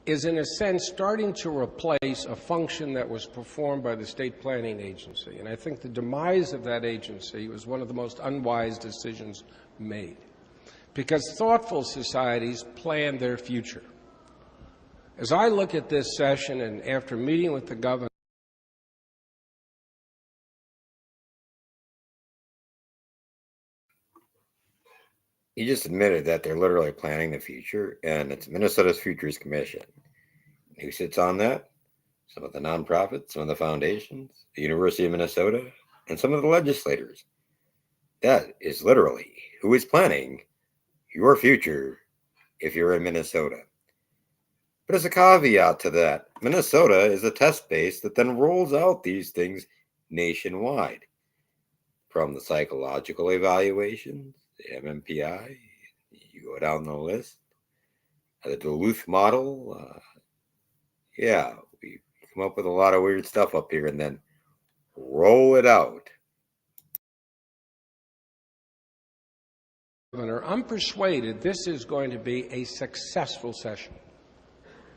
is, in a sense, starting to replace a function that was performed by the State Planning Agency. And I think the demise of that agency was one of the most unwise decisions made. Because thoughtful societies plan their future. As I look at this session, and after meeting with the governor, He just admitted that they're literally planning the future, and it's Minnesota's Futures Commission. Who sits on that? Some of the nonprofits, some of the foundations, the University of Minnesota, and some of the legislators. That is literally who is planning your future if you're in Minnesota. But as a caveat to that, Minnesota is a test base that then rolls out these things nationwide. From the psychological evaluations, the MMPI, you go down the list, the Duluth model, we come up with a lot of weird stuff up here and then roll it out. Governor, I'm persuaded this is going to be a successful session.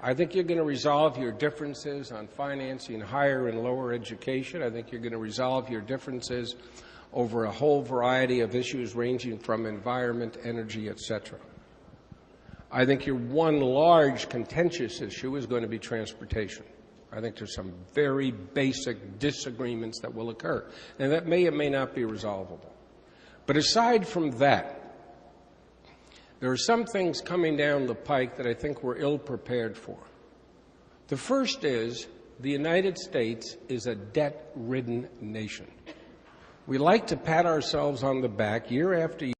I think you're going to resolve your differences on financing higher and lower education. I think you're going to resolve your differences over a whole variety of issues ranging from environment, energy, etc. I think your one large contentious issue is going to be transportation. I think there's some very basic disagreements that will occur, and that may or may not be resolvable. But aside from that, there are some things coming down the pike that I think we're ill-prepared for. The first is the United States is a debt-ridden nation. We like to pat ourselves on the back year after year.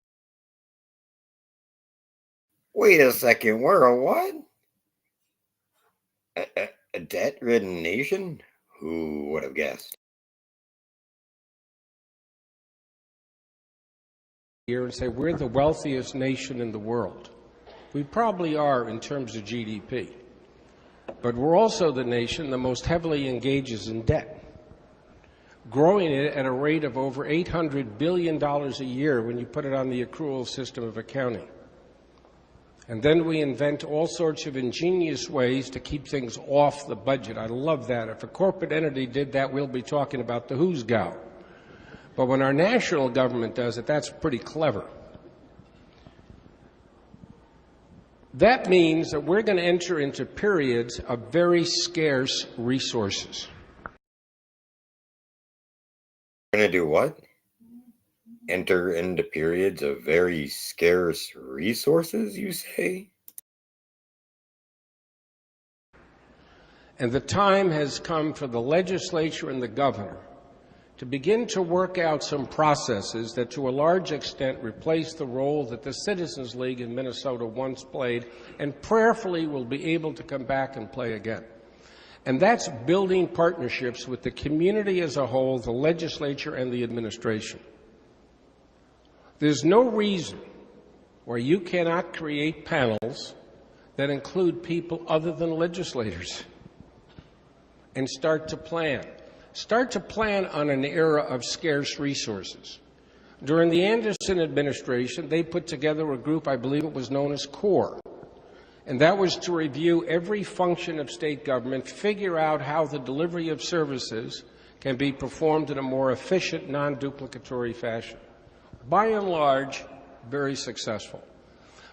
Wait a second, we're a what? A debt-ridden nation? Who would have guessed? And say we're the wealthiest nation in the world. We probably are in terms of GDP. But we're also the nation that most heavily engages in debt, growing it at a rate of over $800 billion a year when you put it on the accrual system of accounting. And then we invent all sorts of ingenious ways to keep things off the budget. I love that. If a corporate entity did that, we'll be talking about the who's gal. But when our national government does it, that's pretty clever. That means that we're going to enter into periods of very scarce resources. Gonna do what? Enter into periods of very scarce resources, you say? And the time has come for the legislature and the governor to begin to work out some processes that to a large extent replace the role that the Citizens League in Minnesota once played and prayerfully will be able to come back and play again. And that's building partnerships with the community as a whole, the legislature and the administration. There's no reason why you cannot create panels that include people other than legislators and start to plan. Start to plan on an era of scarce resources. During the Anderson administration, they put together a group, I believe it was known as CORE, and that was to review every function of state government, figure out how the delivery of services can be performed in a more efficient, non-duplicatory fashion. By and large, very successful.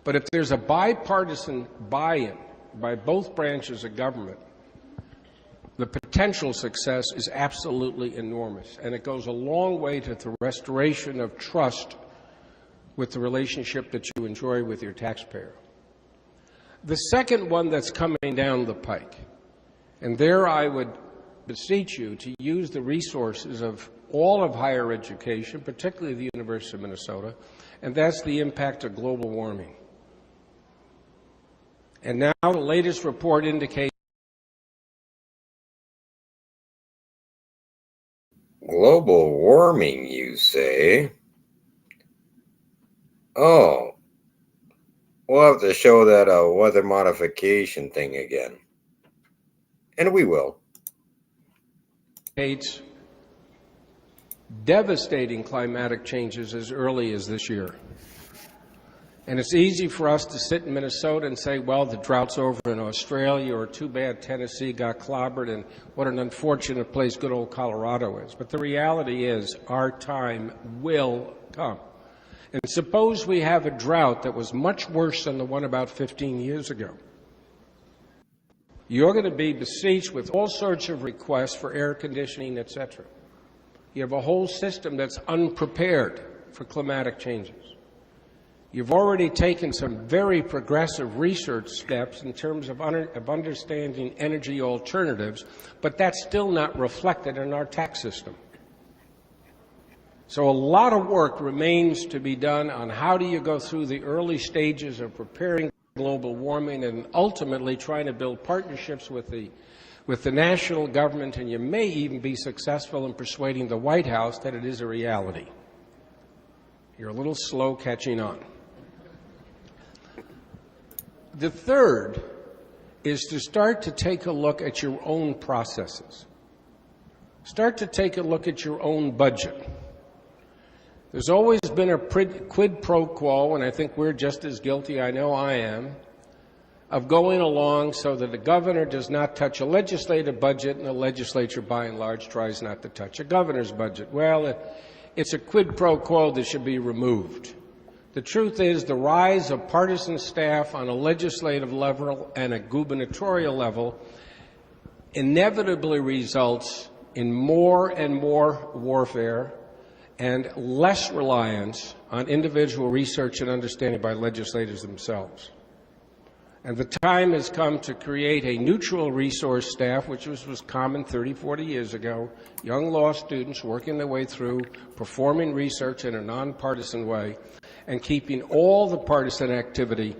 But if there's a bipartisan buy-in by both branches of government, the potential success is absolutely enormous, and it goes a long way to the restoration of trust with the relationship that you enjoy with your taxpayer. The second one that's coming down the pike, and there I would beseech you to use the resources of all of higher education, particularly the University of Minnesota, and that's the impact of global warming. And now the latest report indicates Global warming, you say? Oh, we'll have to show that weather modification thing again. And we will. Devastating climatic changes as early as this year. And it's easy for us to sit in Minnesota and say, well, the drought's over in Australia, or too bad Tennessee got clobbered, and what an unfortunate place good old Colorado is. But the reality is our time will come. And suppose we have a drought that was much worse than the one about 15 years ago. You're going to be besieged with all sorts of requests for air conditioning, etc. You have a whole system that's unprepared for climatic changes. You've already taken some very progressive research steps in terms of understanding energy alternatives, but that's still not reflected in our tax system. So a lot of work remains to be done on how do you go through the early stages of preparing global warming and ultimately trying to build partnerships with the national government, and you may even be successful in persuading the White House that it is a reality. You're a little slow catching on. The third is to start to take a look at your own processes. Start to take a look at your own budget. There's always been a quid pro quo, and I think we're just as guilty, I know I am, of going along so that the governor does not touch a legislative budget and the legislature by and large tries not to touch a governor's budget. Well, it's a quid pro quo that should be removed. The truth is the rise of partisan staff on a legislative level and a gubernatorial level inevitably results in more and more warfare and less reliance on individual research and understanding by legislators themselves. And the time has come to create a neutral resource staff, which was common 30, 40 years ago, young law students working their way through, performing research in a nonpartisan way, and keeping all the partisan activity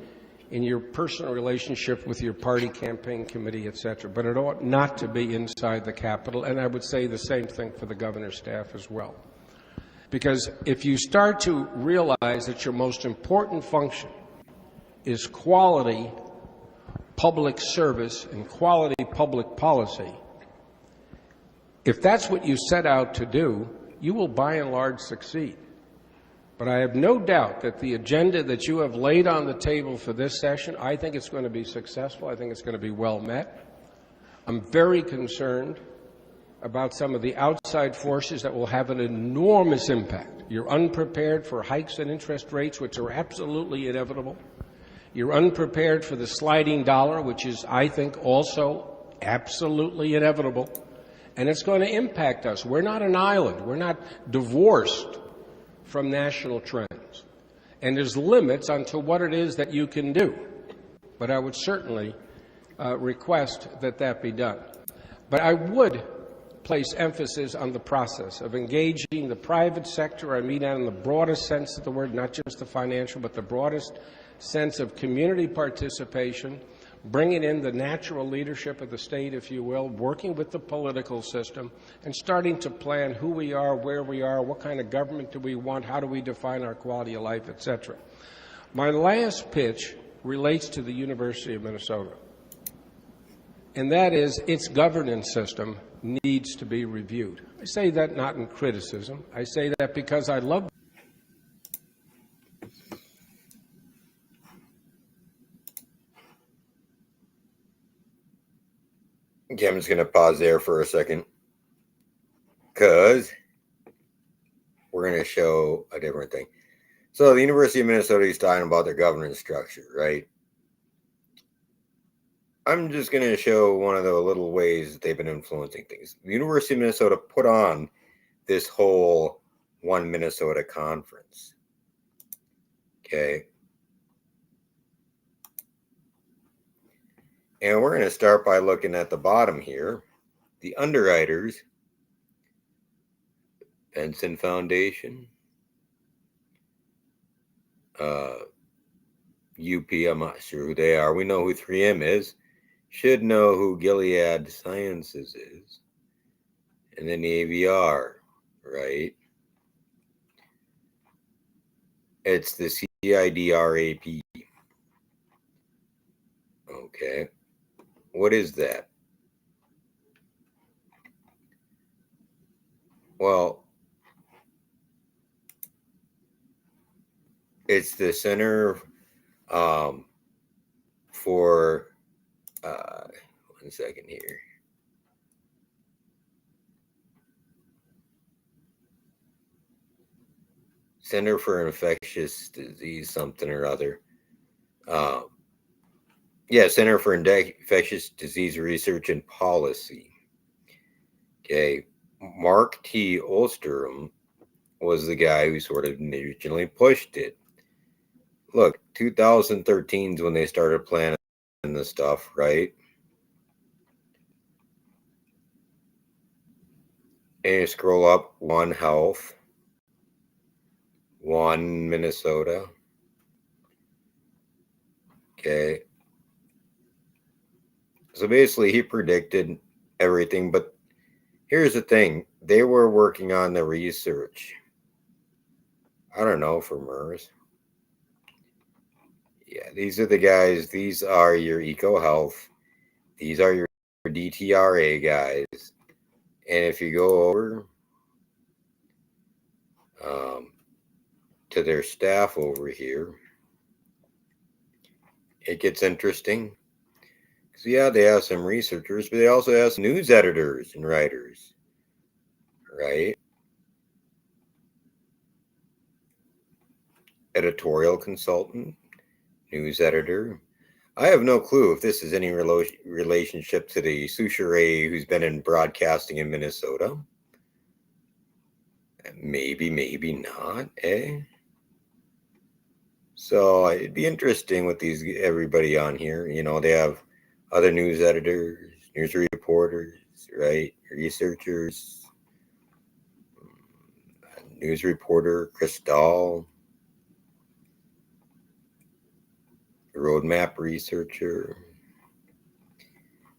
in your personal relationship with your party campaign committee, etc. But it ought not to be inside the Capitol, and I would say the same thing for the governor's staff as well. Because if you start to realize that your most important function is quality public service and quality public policy, if that's what you set out to do, you will by and large succeed. But I have no doubt that the agenda that you have laid on the table for this session, I think it's going to be successful. I think it's going to be well met. I'm very concerned about some of the outside forces that will have an enormous impact. You're unprepared for hikes in interest rates, which are absolutely inevitable. You're unprepared for the sliding dollar, which is, I think, also absolutely inevitable. And it's going to impact us. We're not an island. We're not divorced from national trends. And there's limits onto what it is that you can do. But I would certainly request that that be done. But I would place emphasis on the process of engaging the private sector. I mean that in the broadest sense of the word, not just the financial, but the broadest sense of community participation, bringing in the natural leadership of the state, if you will, working with the political system, and starting to plan who we are, where we are, what kind of government do we want, how do we define our quality of life, etc. My last pitch relates to the University of Minnesota, and that is its governance system needs to be reviewed. I say that not in criticism. I say that because I love Okay, I'm just going to pause there for a second because we're going to show a different thing. So the University of Minnesota is talking about their governance structure, right? I'm just going to show one of the little ways that they've been influencing things. The University of Minnesota put on this whole One Minnesota conference. Okay. And we're going to start by looking at the bottom here. The underwriters, Benson Foundation, UP, I'm not sure who they are. We know who 3M is. Should know who Gilead Sciences is. And then the AVR, right? It's the CIDRAP. Okay. What is that? Well, it's the Center for, one second here. Center for Infectious Disease, something or other. Yeah, Center for Infectious Disease Research and Policy. Okay, Mark T. Ostrom was the guy who sort of originally pushed it. Look, 2013 is when they started planning this stuff, right? And you scroll up, One Health, One Minnesota. Okay. So basically, he predicted everything, but here's the thing. They were working on the research. I don't know, for MERS. Yeah, these are the guys. These are your EcoHealth. These are your DTRA guys. And if you go over to their staff over here, it gets interesting. So yeah, they have some researchers, but they also have some news editors and writers, right? Editorial consultant, news editor. I have no clue if this is any relationship to the Souchere who's been in broadcasting in Minnesota. Maybe, maybe not, eh? So it'd be interesting with these everybody on here. You know, they have other news editors, news reporters, right? Researchers, news reporter Chris Dahl, roadmap researcher.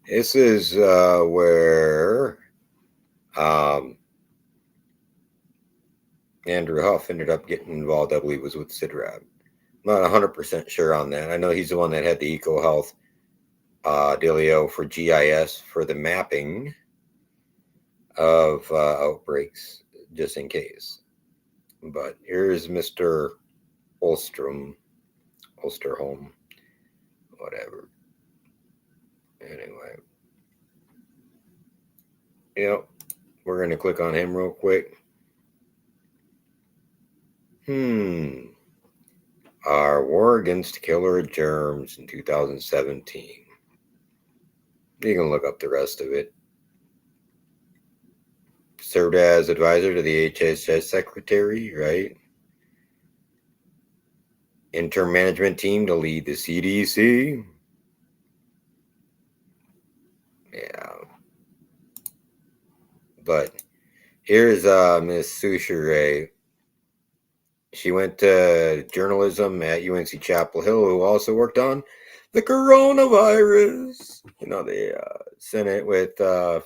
This is where Andrew Huff ended up getting involved. I believe was with CIDRAP. I'm not 100% sure on that. I know he's the one that had the EcoHealth dealio for GIS for the mapping of outbreaks, just in case. But here's Mr. Osterholm, whatever. Anyway, yep, we're going to click on him real quick. Our war against killer germs in 2017. You can look up the rest of it. served as advisor to the HHS secretary, right? Interim management team to lead the CDC. Yeah. But here's Miss Souchere. She went to journalism at UNC Chapel Hill, who also worked on the coronavirus. You know, they sent it with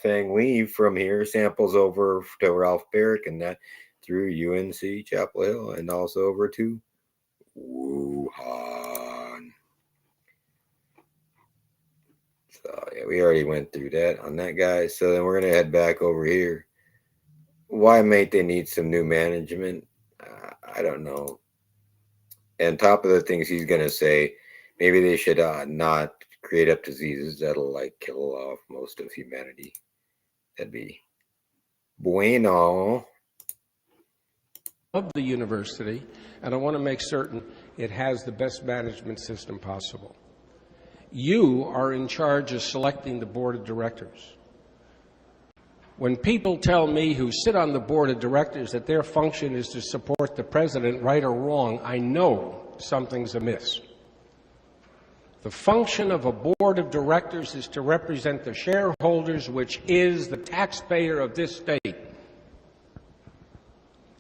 Fang Li from here, samples over to Ralph Barrick, and that through UNC Chapel Hill, and also over to Wuhan. So yeah, we already went through that on that guy. So then we're gonna head back over here. Why might they need some new management? I don't know. And top of the things he's gonna say, maybe they should not create up diseases that'll like kill off most of humanity. That'd be bueno. Of the university, and I want to make certain it has the best management system possible. You are in charge of selecting the board of directors. When people tell me who sit on the board of directors that their function is to support the president, right or wrong, I know something's amiss. The function of a board of directors is to represent the shareholders, which is the taxpayer of this state.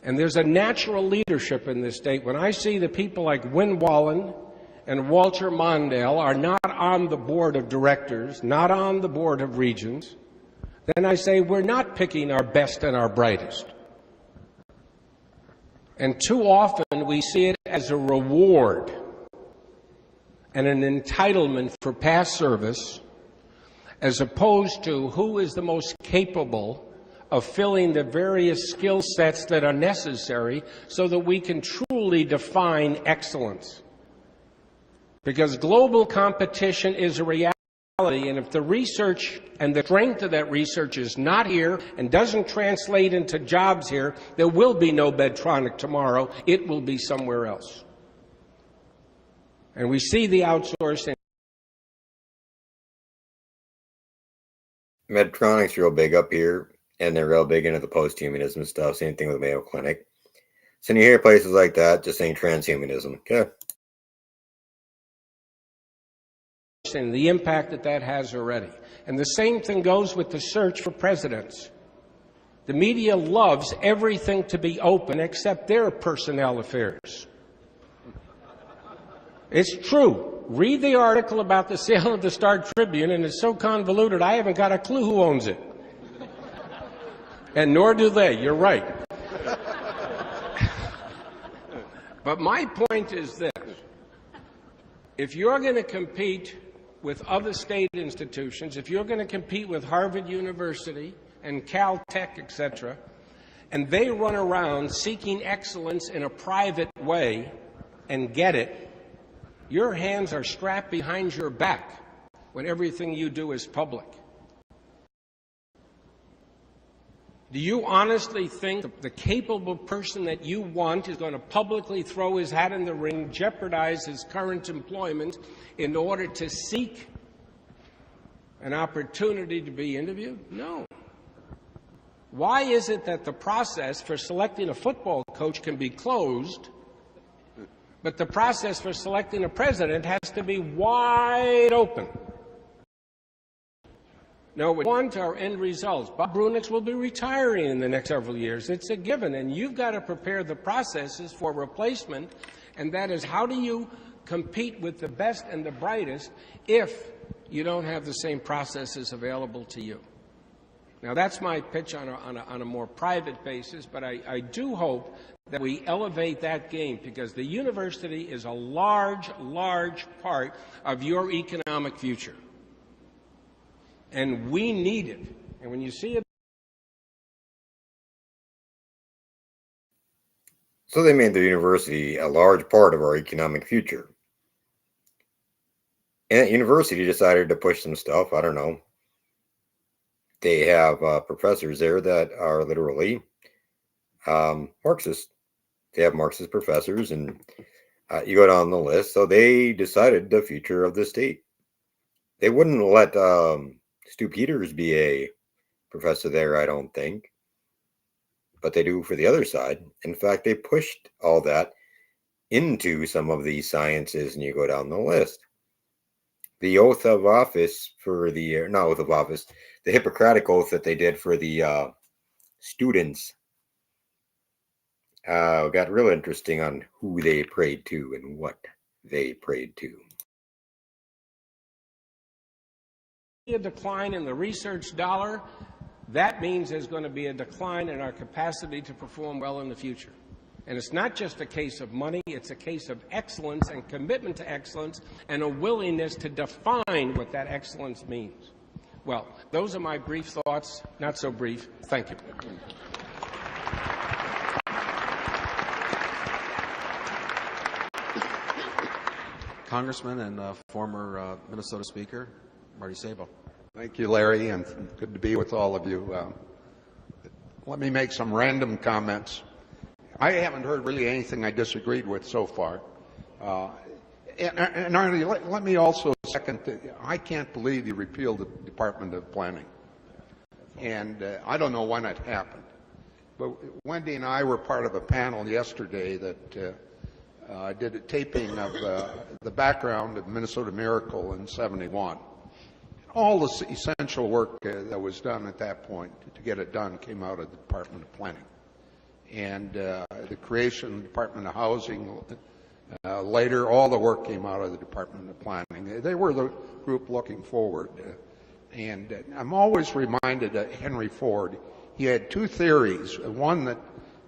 And there's a natural leadership in this state. When I see that people like Win Wallen and Walter Mondale are not on the board of directors, not on the board of regents, then I say we're not picking our best and our brightest. And too often we see it as a reward and an entitlement for past service, as opposed to who is the most capable of filling the various skill sets that are necessary so that we can truly define excellence. Because global competition is a reality, and if the research and the strength of that research is not here and doesn't translate into jobs here, there will be no Medtronic tomorrow. It will be somewhere else. And we see the outsourcing. Medtronic's real big up here, and they're real big into the post-humanism stuff. Same thing with Mayo Clinic. So when you hear places like that, just saying transhumanism. Okay. And the impact that that has already. And the same thing goes with the search for presidents. The media loves everything to be open except their personnel affairs. It's true. Read the article about the sale of the Star Tribune, and it's so convoluted I haven't got a clue who owns it. And nor do they. You're right. But my point is this. If you're going to compete with other state institutions, if you're going to compete with Harvard University and Caltech, etc., and they run around seeking excellence in a private way and get it, your hands are strapped behind your back when everything you do is public. Do you honestly think the capable person that you want is going to publicly throw his hat in the ring, jeopardize his current employment in order to seek an opportunity to be interviewed? No. Why is it that the process for selecting a football coach can be closed, but the process for selecting a president has to be wide open? No, we want our end results. Bob Brunix will be retiring in the next several years. It's a given, and you've got to prepare the processes for replacement, and that is, how do you compete with the best and the brightest if you don't have the same processes available to you? Now, that's my pitch on a more private basis, but I do hope that we elevate that game, because the university is a large, large part of your economic future. And we need it. And when you see it. So they made the university a large part of our economic future. And that university decided to push some stuff. I don't know. They have professors there that are literally Marxist. They have Marxist professors, and you go down the list. So they decided the future of the state. They wouldn't let Stu Peters be a professor there, I don't think. but they do for the other side. In fact, they pushed all that into some of these sciences, and you go down the list. The oath of office for the, not oath of office, the Hippocratic oath that they did for the students got real interesting on who they prayed to and what they prayed to. A decline in the research dollar, that means there's going to be a decline in our capacity to perform well in the future. And it's not just a case of money, it's a case of excellence and commitment to excellence and a willingness to define what that excellence means. Well, those are my brief thoughts, not so brief. Thank you. Congressman and former Minnesota Speaker, Marty Sabo. Thank you, Larry, and good to be with all of you. Let me make some random comments. I haven't heard really anything I disagreed with so far. And Arnie, let me also second that I can't believe you repealed the Department of Planning. And I don't know when it happened. But Wendy and I were part of a panel yesterday that did a taping of the background of Minnesota Miracle in '71. All the essential work that was done at that point to get it done came out of the Department of Planning. And the creation of the Department of Housing, later all the work came out of the Department of Planning. They were the group looking forward. And I'm always reminded of Henry Ford. He had two theories. One, that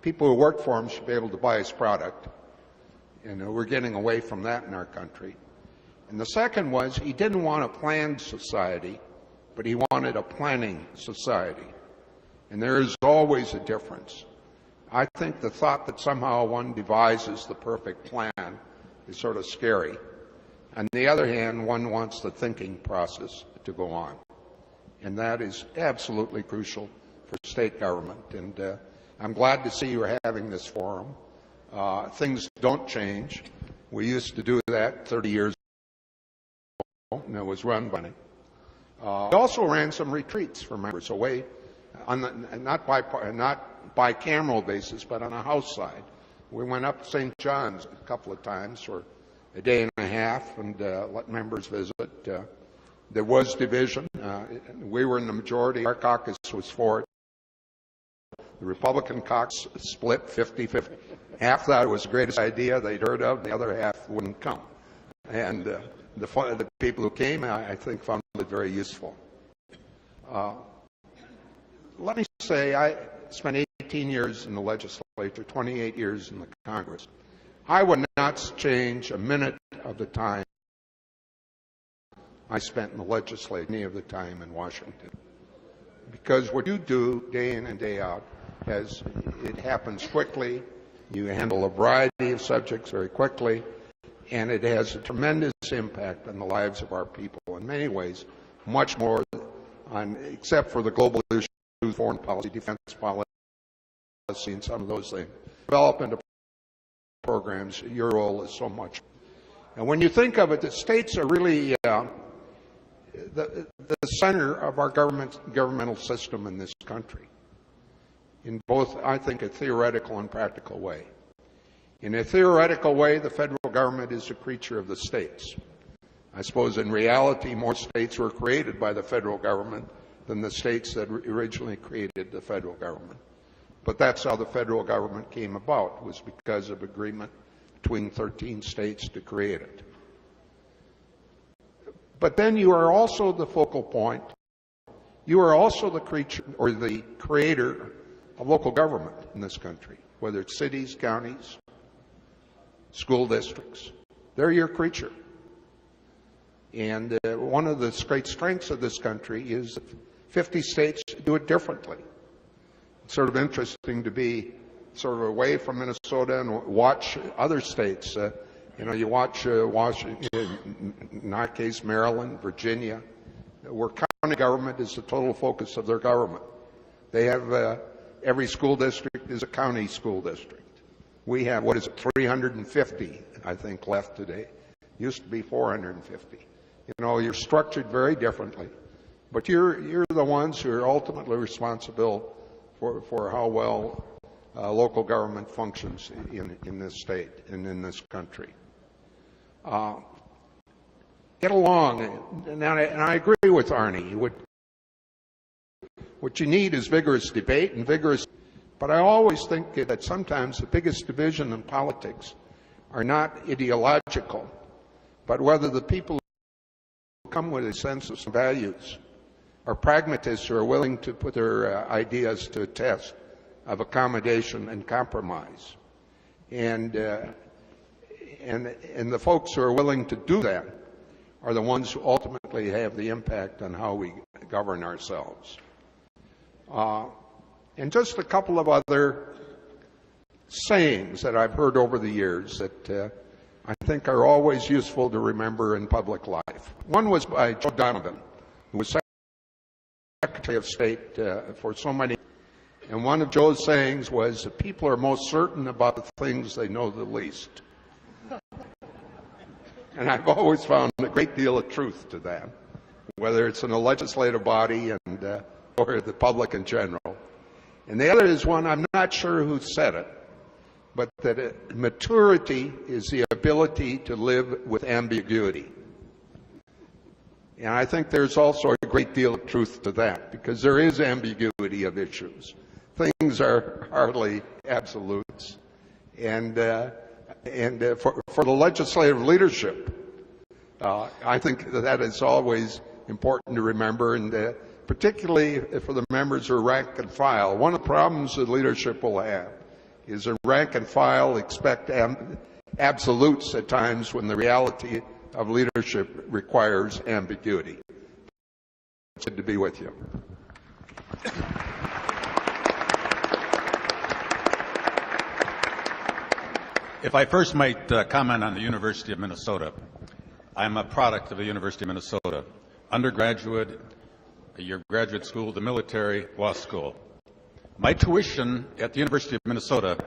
people who worked for him should be able to buy his product. And we're getting away from that in our country. And the second was he didn't want a planned society, but he wanted a planning society. And there is always a difference. I think the thought that somehow one devises the perfect plan is sort of scary. On the other hand, one wants the thinking process to go on. And that is absolutely crucial for state government. And I'm glad to see you're having this forum. Things don't change. We used to do that 30 years ago, and it was run by me. We also ran some retreats for members away, on the, not bicameral basis, but on a House side. We went up to St. John's a couple of times for a day and a half and let members visit. There was division. We were in the majority. Our caucus was for it. The Republican caucus split 50-50. Half thought it was the greatest idea they'd heard of, the other half wouldn't come. And the people who came, I think, found it very useful. Let me say, I spent 18 years in the legislature, 28 years in the Congress. I would not change a minute of the time I spent in the legislature, any of the time in Washington. Because what you do day in and day out, it happens quickly, you handle a variety of subjects very quickly, and it has a tremendous impact on the lives of our people in many ways, much more on, except for the global issues, foreign policy, defense policy, and some of those things. Development of programs, your role is so much. And when you think of it, the states are really the center of our governmental system in this country, in both, I think, a theoretical and practical way. In a theoretical way, the federal government is a creature of the states. I suppose in reality, more states were created by the federal government than the states that originally created the federal government. But that's how the federal government came about. It was because of agreement between 13 states to create it. But then you are also the focal point. You are also the creature or the creator of local government in this country, whether it's cities, counties, school districts. They're your creature. And one of the great strengths of this country is that 50 states do it differently. It's sort of interesting to be sort of away from Minnesota and watch other states. You watch Washington, in our case, Maryland, Virginia, where county government is the total focus of their government. They have every school district is a county school district. We have, 350, I think, left today. Used to be 450. You're structured very differently, but you're the ones who are ultimately responsible for how well local government functions in this state and in this country. Get along, and I agree with Arnie. What you need is vigorous debate and vigorous, but I always think that sometimes the biggest division in politics are not ideological, but whether the people who come with a sense of some values are pragmatists who are willing to put their ideas to a test of accommodation and compromise. And the folks who are willing to do that are the ones who ultimately have the impact on how we govern ourselves. And just a couple of other sayings that I've heard over the years that I think are always useful to remember in public life. One was by Joe Donovan, who was Secretary of State for so many. And one of Joe's sayings was, people are most certain about the things they know the least. And I've always found a great deal of truth to that, whether it's in a legislative body and or the public in general. And the other is one, I'm not sure who said it, but that maturity is the ability to live with ambiguity. And I think there's also a great deal of truth to that, because there is ambiguity of issues. Things are hardly absolutes. And for the legislative leadership, I think that is always important to remember, and particularly for the members who are rank and file. One of the problems that leadership will have is that rank and file expect absolutes at times when the reality of leadership requires ambiguity. It's good to be with you. If I first might comment on the University of Minnesota, I'm a product of the University of Minnesota. Undergraduate, your graduate school, the military, law school. My tuition at the University of Minnesota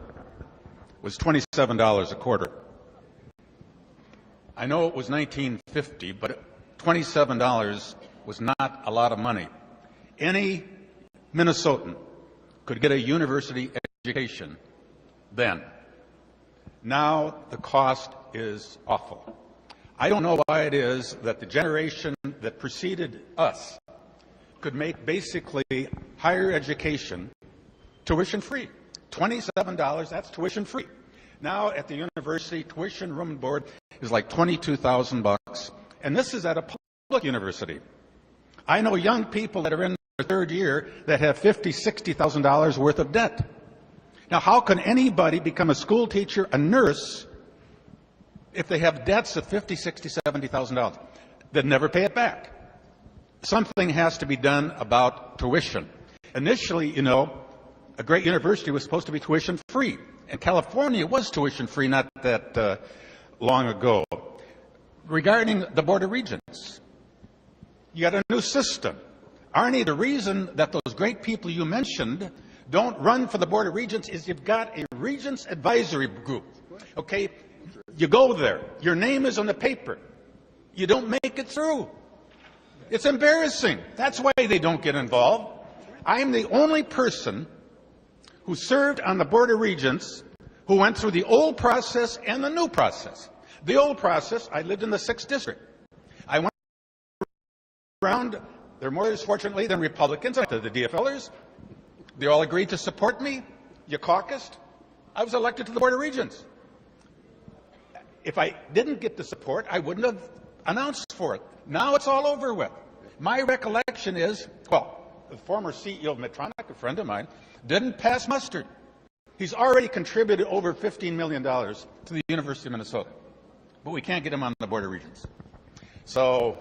was $27 a quarter. I know it was 1950, but $27 was not a lot of money. Any Minnesotan could get a university education then. Now the cost is awful. I don't know why it is that the generation that preceded us could make basically higher education tuition free. $27, that's tuition free. Now at the university, tuition, room and board is like $22,000, and this is at a public university. I know young people that are in their third year that have $50,000, $60,000 worth of debt. Now, how can anybody become a school teacher, a nurse, if they have debts of $50,000, $60,000, $70,000? They'd never pay it back. Something has to be done about tuition. Initially, you know, a great university was supposed to be tuition free, and California was tuition free not that long ago. Regarding the Board of Regents, you got a new system. Arnie, the reason that those great people you mentioned don't run for the Board of Regents is you've got a Regents Advisory Group. Okay? You go there. Your name is on the paper. You don't make it through. It's embarrassing. That's why they don't get involved. I'm the only person who served on the Board of Regents who went through the old process and the new process. The old process, I lived in the 6th District. I went around, they're more fortunately than Republicans, the DFLers. They all agreed to support me. You caucused. I was elected to the Board of Regents. If I didn't get the support, I wouldn't have announced for it. Now it's all over with. My recollection is, well, the former CEO of Medtronic, a friend of mine, didn't pass muster. He's already contributed over $15 million to the University of Minnesota, but we can't get him on the Board of Regents. So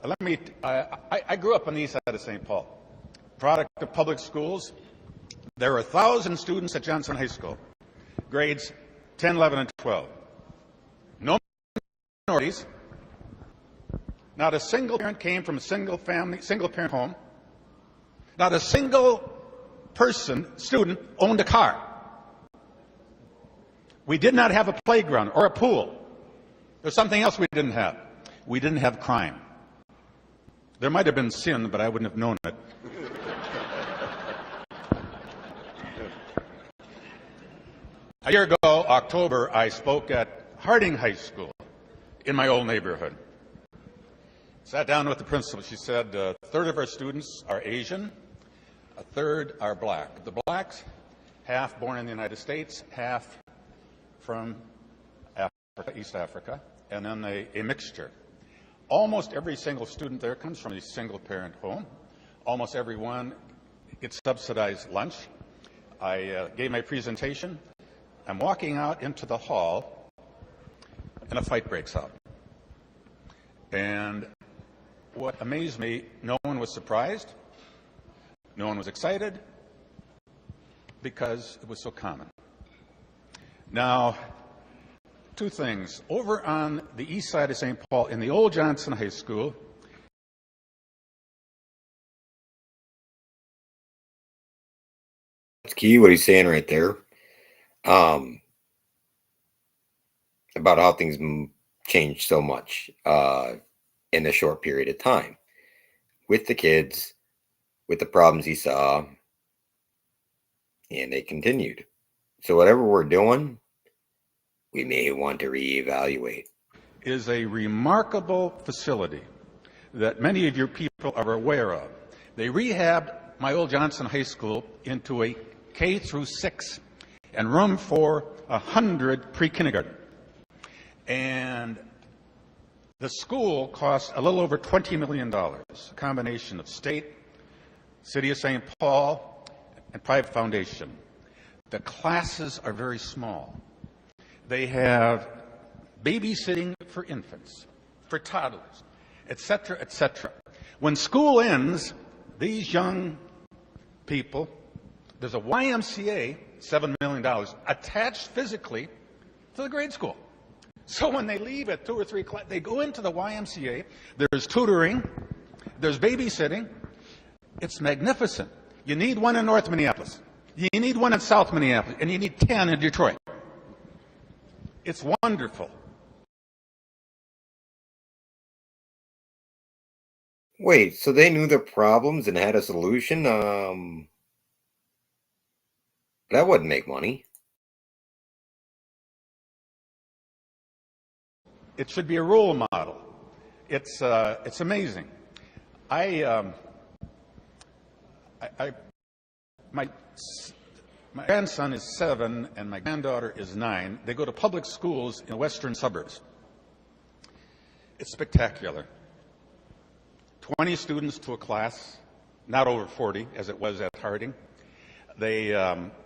let me, I grew up on the east side of St. Paul, product of public schools. There are 1,000 students at Johnson High School, grades 10, 11, and 12. No minorities. Not a single parent came from a single family, single parent home. Not a single person, student, owned a car. We did not have a playground or a pool. There's something else we didn't have. We didn't have crime. There might have been sin, but I wouldn't have known it. A year ago, October, I spoke at Harding High School in my old neighborhood. Sat down with the principal. She said, a third of our students are Asian, a third are black. The blacks, half born in the United States, half from Africa, East Africa, and then a mixture. Almost every single student there comes from a single-parent home. Almost everyone gets subsidized lunch. I gave my presentation. I'm walking out into the hall, and a fight breaks out. And what amazed me, no one was surprised, no one was excited, because it was so common. Now, two things. Over on the east side of St. Paul, in the old Johnson High School, It's key what he's saying right there. About how things changed so much in a short period of time with the kids, with the problems he saw, and they continued. So whatever we're doing, we may want to reevaluate. is a remarkable facility that many of your people are aware of. They rehabbed my old Johnson High School into a K through 6 and room for 100 pre-kindergarten. And the school cost a little over $20 million, a combination of state, City of St. Paul, and private foundation. The classes are very small. They have babysitting for infants, for toddlers, etc., etc. When school ends, these young people, there's a YMCA, $7 million, attached physically to the grade school. So when they leave at 2 or 3 o'clock, they go into the YMCA, there's tutoring, there's babysitting. It's magnificent. You need one in North Minneapolis. You need one in South Minneapolis, and you need 10 in Detroit. It's wonderful. Wait, so they knew the problems and had a solution? That wouldn't make money. It should be a role model. It's amazing. My grandson is 7 and my granddaughter is 9. They go to public schools in the western suburbs. It's spectacular. 20 students to a class, not over 40 as it was at Harding.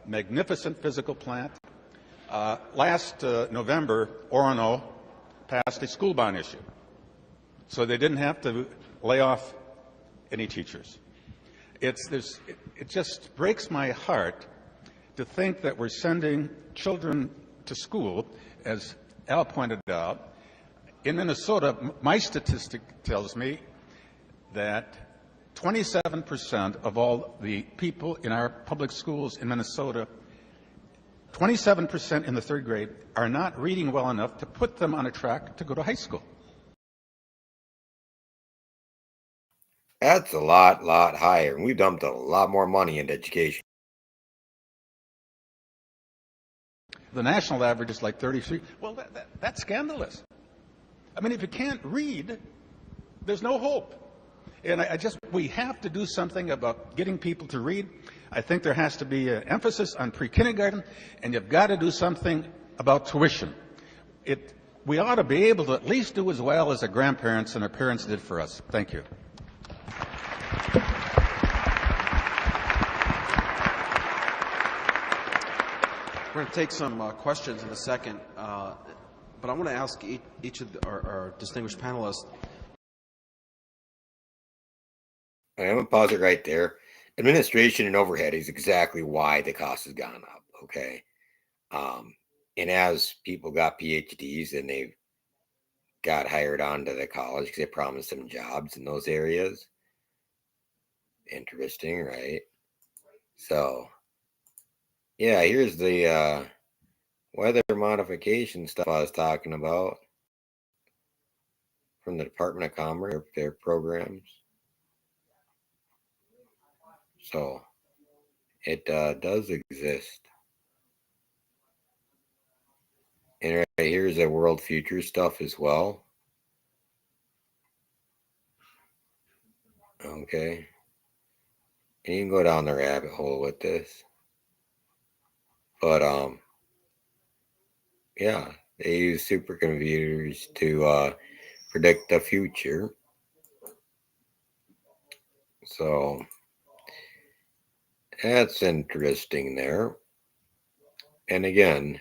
Magnificent physical plant. Last November, Orono passed a school bond issue, so they didn't have to lay off any teachers. It just breaks my heart to think that we're sending children to school, as Al pointed out. In Minnesota, my statistic tells me that 27% of all the people in our public schools in Minnesota, 27% in the 3rd grade, are not reading well enough to put them on a track to go to high school. That's a lot higher. And we've dumped a lot more money into education. The national average is like 33. Well, that's scandalous. I mean, if you can't read, there's no hope. And we have to do something about getting people to read. I think there has to be an emphasis on pre-kindergarten, and you've got to do something about tuition. We ought to be able to at least do as well as our grandparents and our parents did for us. Thank you. We're going to take some questions in a second, but I want to ask each of our distinguished panelists. I'm going to pause it right there. Administration and overhead is exactly why the cost has gone up, okay? And as people got PhDs and they got hired onto the college because they promised them jobs in those areas. Interesting, right? So, yeah, here's the weather modification stuff I was talking about from the Department of Commerce, their programs. So it does exist. And right here's the world future stuff as well. Okay. And you can go down the rabbit hole with this. But yeah, they use supercomputers to predict the future. So that's interesting there. And again,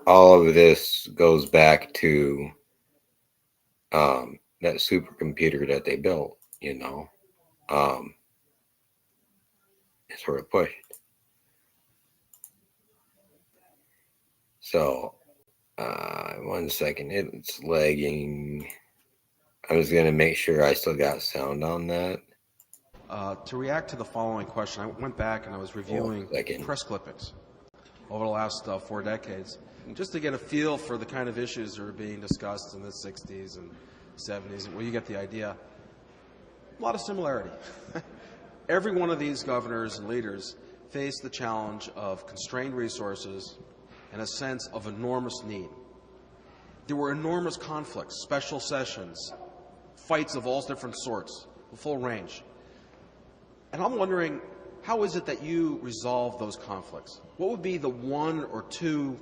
all of this goes back to that supercomputer that they built, sort of pushed. So, 1 second, it's lagging. I'm just going to make sure I still got sound on that. To react to the following question, I went back and I was reviewing press clippings over the last 4 decades, just to get a feel for the kind of issues that are being discussed in the 60s and 70s. Well, you get the idea. A lot of similarity. Every one of these governors and leaders faced the challenge of constrained resources and a sense of enormous need. There were enormous conflicts, special sessions, fights of all different sorts, the full range. And I'm wondering, how is it that you resolve those conflicts? What would be the 1 or 2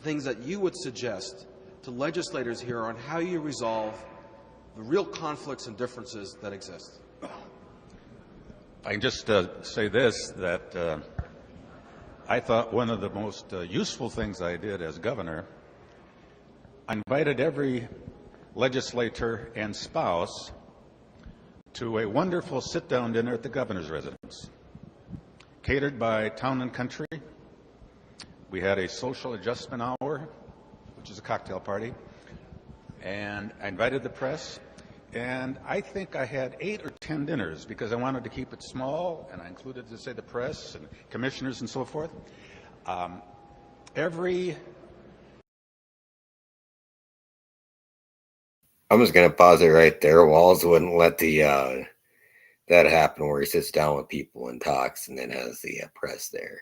things that you would suggest to legislators here on how you resolve the real conflicts and differences that exist? I can just say this, that I thought one of the most useful things I did as governor, I invited every legislator and spouse to a wonderful sit-down dinner at the governor's residence, catered by Town and Country. We had a social adjustment hour, which is a cocktail party, and I invited the press, and I think I had 8 or 10 dinners because I wanted to keep it small, and I included, to say, the press and commissioners and so forth. I'm just going to pause it right there. Walz wouldn't let that happen where he sits down with people and talks and then has the press there.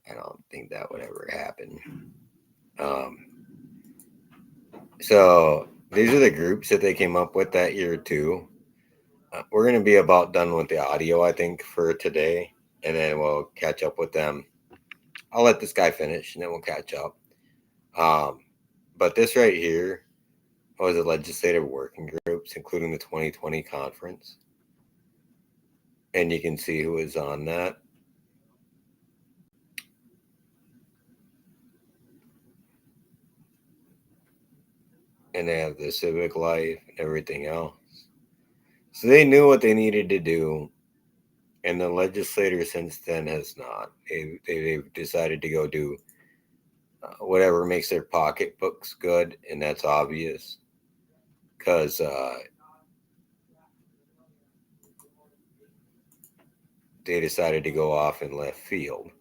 I don't think that would ever happen. So these are the groups that they came up with that year too. We're going to be about done with the audio, I think, for today, and then we'll catch up with them. I'll let this guy finish and then we'll catch up. But this right here was the legislative working groups, including the 2020 conference. And you can see who is on that. And they have the civic life and everything else. So they knew what they needed to do. And the legislator since then has not. They've decided to go do whatever makes their pocketbooks good. And that's obvious. Because they decided to go off in left field.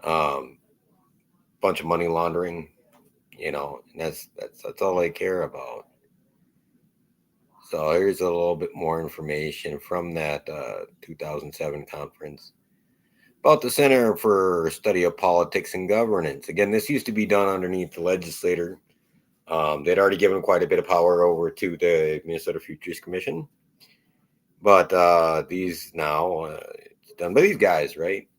Bunch of money laundering, and that's all they care about. So here's a little bit more information from that 2007 conference about the Center for Study of Politics and Governance. Again, this used to be done underneath the legislator. They'd already given quite a bit of power over to the Minnesota Futures Commission. But these now, it's done by these guys, right?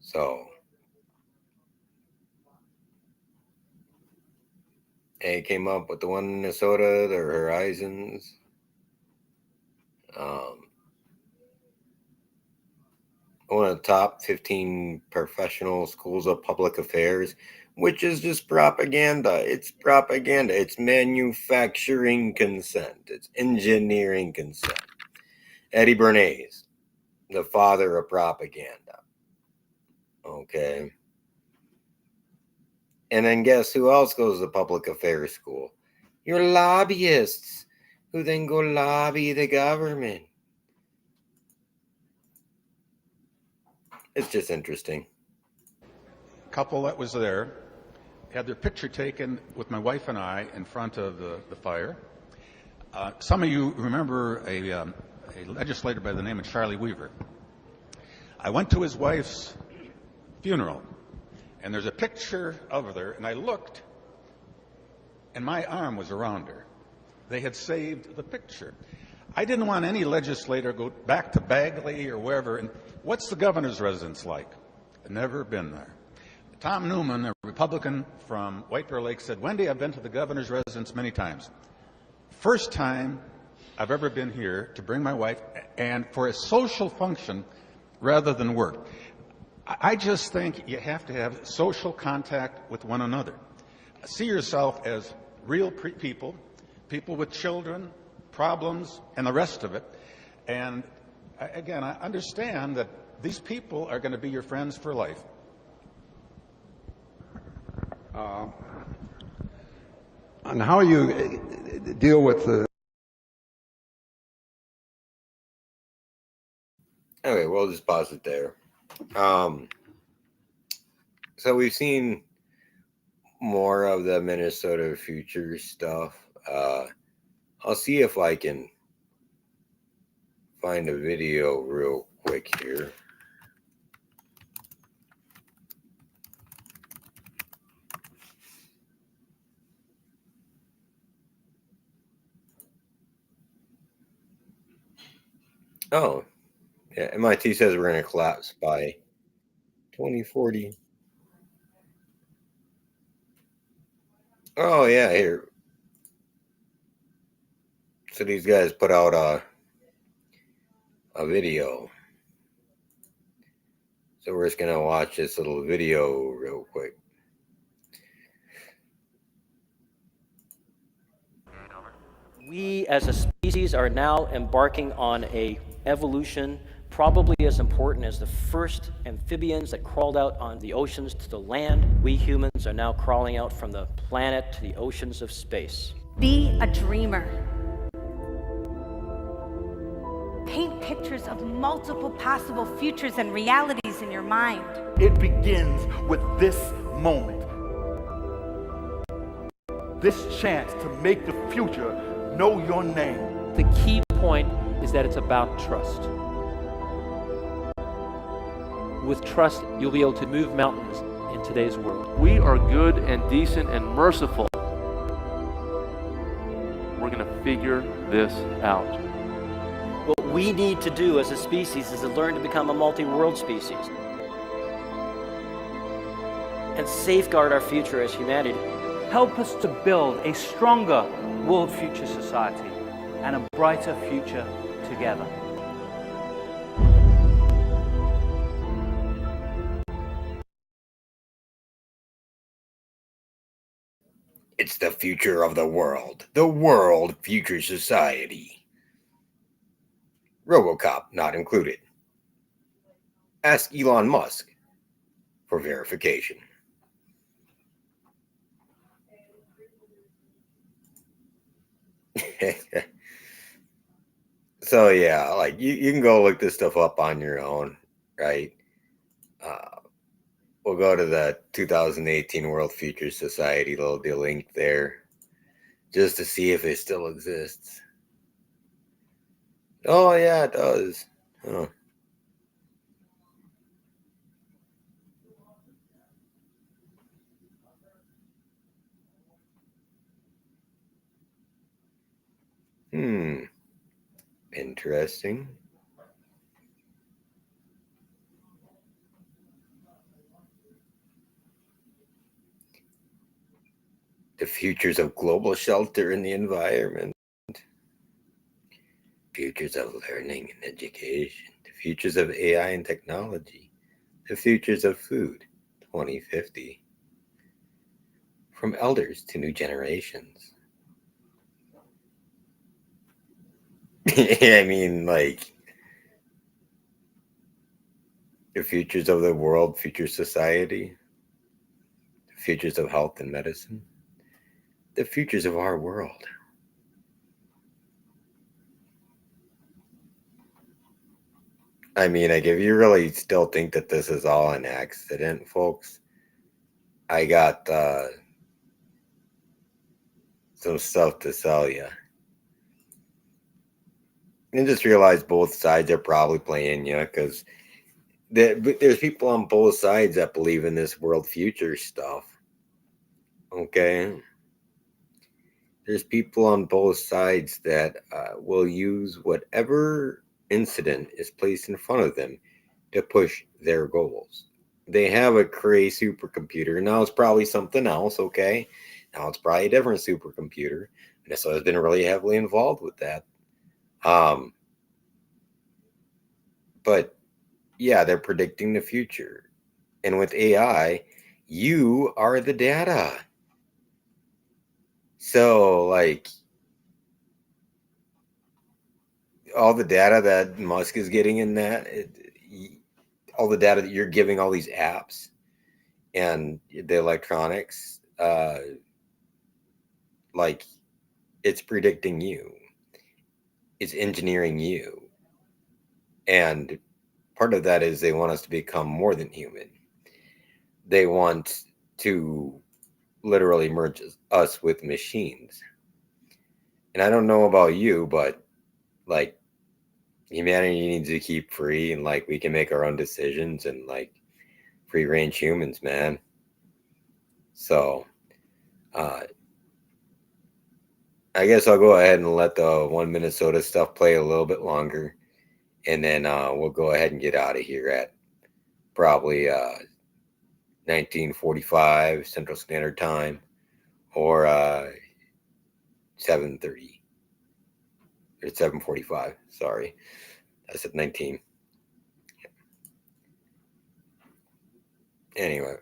So, they came up with the one in Minnesota, their Horizons. One of the top 15 professional schools of public affairs, which is just propaganda. It's propaganda. It's manufacturing consent. It's engineering consent. Eddie Bernays, the father of propaganda. Okay. And then guess who else goes to public affairs school? Your lobbyists, who then go lobby the government. It's just interesting. Couple that was there had their picture taken with my wife and I in front of the fire. Some of you remember a legislator by the name of Charlie Weaver. I went to his wife's funeral, and there's a picture of her, and I looked, and my arm was around her. They had saved the picture. I didn't want any legislator to go back to Bagley or wherever. And what's the governor's residence like? I've never been there. Tom Newman, a Republican from White Bear Lake, said, Wendy, I've been to the governor's residence many times. First time I've ever been here to bring my wife, and for a social function rather than work. I just think you have to have social contact with one another. See yourself as real people, people with children, problems, and the rest of it. And again, I understand that these people are going to be your friends for life. And how you deal with the... Okay, we'll just pause it there. So we've seen more of the Minnesota Future stuff. I'll see if I can find a video real quick here. Oh, yeah, MIT says we're going to collapse by 2040. Oh, yeah, here. So these guys put out a video. So we're just going to watch this little video real quick. We as a species are now embarking on a evolution probably as important as the first amphibians that crawled out on the oceans to the land. We humans are now crawling out from the planet to the oceans of space. Be a dreamer. Paint pictures of multiple possible futures and realities in your mind. It begins with this moment. This chance to make the future know your name. The key point is that it's about trust. With trust, you'll be able to move mountains in today's world. We are good and decent and merciful. We're going to figure this out. What we need to do as a species is to learn to become a multi-world species and safeguard our future as humanity. Help us to build a stronger world future society and a brighter future together. It's the future of the World Future Society. RoboCop not included. Ask Elon Musk for verification. So yeah, like you can go look this stuff up on your own, right? We'll go to the 2018 World Future Society. There'll be a link there just to see if it still exists. Oh yeah, it does. Huh. Interesting. The futures of global shelter and the environment. Futures of learning and education. The futures of AI and technology. The futures of food, 2050. From elders to new generations. I mean, like, the futures of the World Future Society, the futures of health and medicine, the futures of our world. I mean, like, if you really still think that this is all an accident, folks, I got some stuff to sell you. And just realize both sides are probably playing you, because But there's people on both sides that believe in this world future stuff. Okay? There's people on both sides that will use whatever incident is placed in front of them to push their goals. They have a Cray supercomputer. Now it's probably something else, okay? Now it's probably a different supercomputer. Minnesota's been really heavily involved with that. But yeah, they're predicting the future. And with AI, you are the data. So, like, all the data that Musk is getting in that, all the data that you're giving all these apps and the electronics, like, it's predicting you. It's engineering you. And part of that is they want us to become more than human. They want to literally merge us with machines. And I don't know about you, but like humanity needs to keep free, and like we can make our own decisions, and like free range humans, man. So I guess I'll go ahead and let the One Minnesota stuff play a little bit longer, and then we'll go ahead and get out of here at probably 1945 Central Standard Time, or 7:30 or 7:45. Sorry, I said 19. Anyway,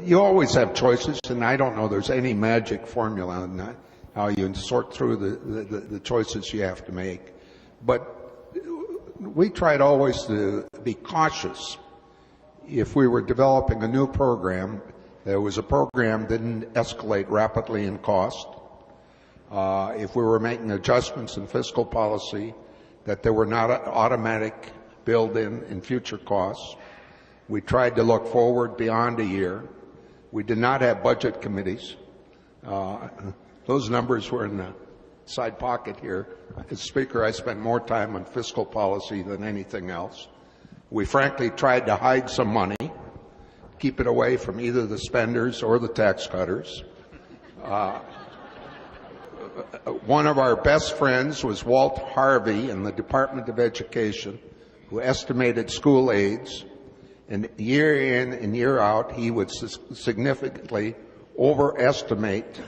you always have choices, and I don't know there's any magic formula on that, how you sort through the choices you have to make. But we tried always to be cautious. If we were developing a new program, there was a program that didn't escalate rapidly in cost. If we were making adjustments in fiscal policy, that there were not automatic build-in future costs. We tried to look forward beyond a year. We did not have budget committees. Those numbers were in the side pocket here. As Speaker, I spent more time on fiscal policy than anything else. We frankly tried to hide some money, keep it away from either the spenders or the tax cutters. One of our best friends was Walt Harvey in the Department of Education, who estimated school aids, and year in and year out, he would significantly overestimate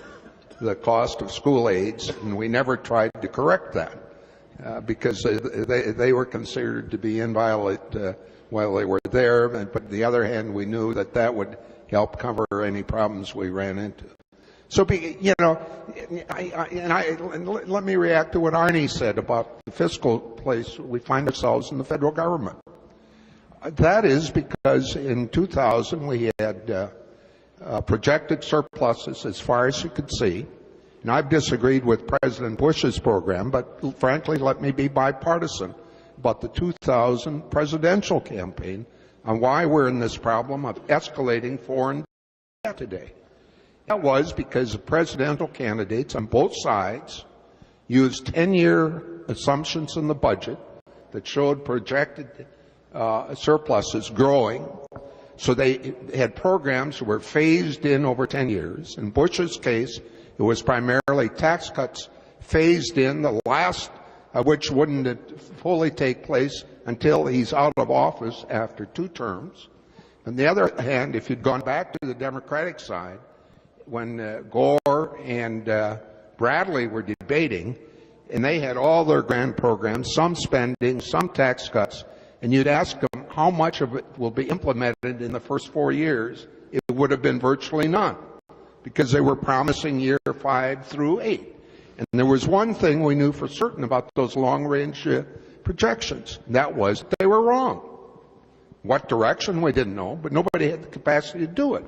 the cost of school aids, and we never tried to correct that. Because they were considered to be inviolate while they were there, but on the other hand, we knew that that would help cover any problems we ran into. So, you know, let me react to what Arnie said about the fiscal place we find ourselves in the federal government. That is because in 2000 we had projected surpluses as far as you could see. And I've disagreed with President Bush's program, but frankly, let me be bipartisan about the 2000 presidential campaign on why we're in this problem of escalating foreign debt today. That was because the presidential candidates on both sides used 10-year assumptions in the budget that showed projected surpluses growing. So they had programs that were phased in over 10 years. In Bush's case, it was primarily tax cuts phased in, the last of which wouldn't fully take place until he's out of office after 2 terms. On the other hand, if you'd gone back to the Democratic side, when Gore and Bradley were debating, and they had all their grand programs, some spending, some tax cuts, and you'd ask them how much of it will be implemented in the first 4 years, it would have been virtually none, because they were promising year 5 through 8. And there was one thing we knew for certain about those long-range projections. That was they were wrong. What direction, we didn't know, but nobody had the capacity to do it.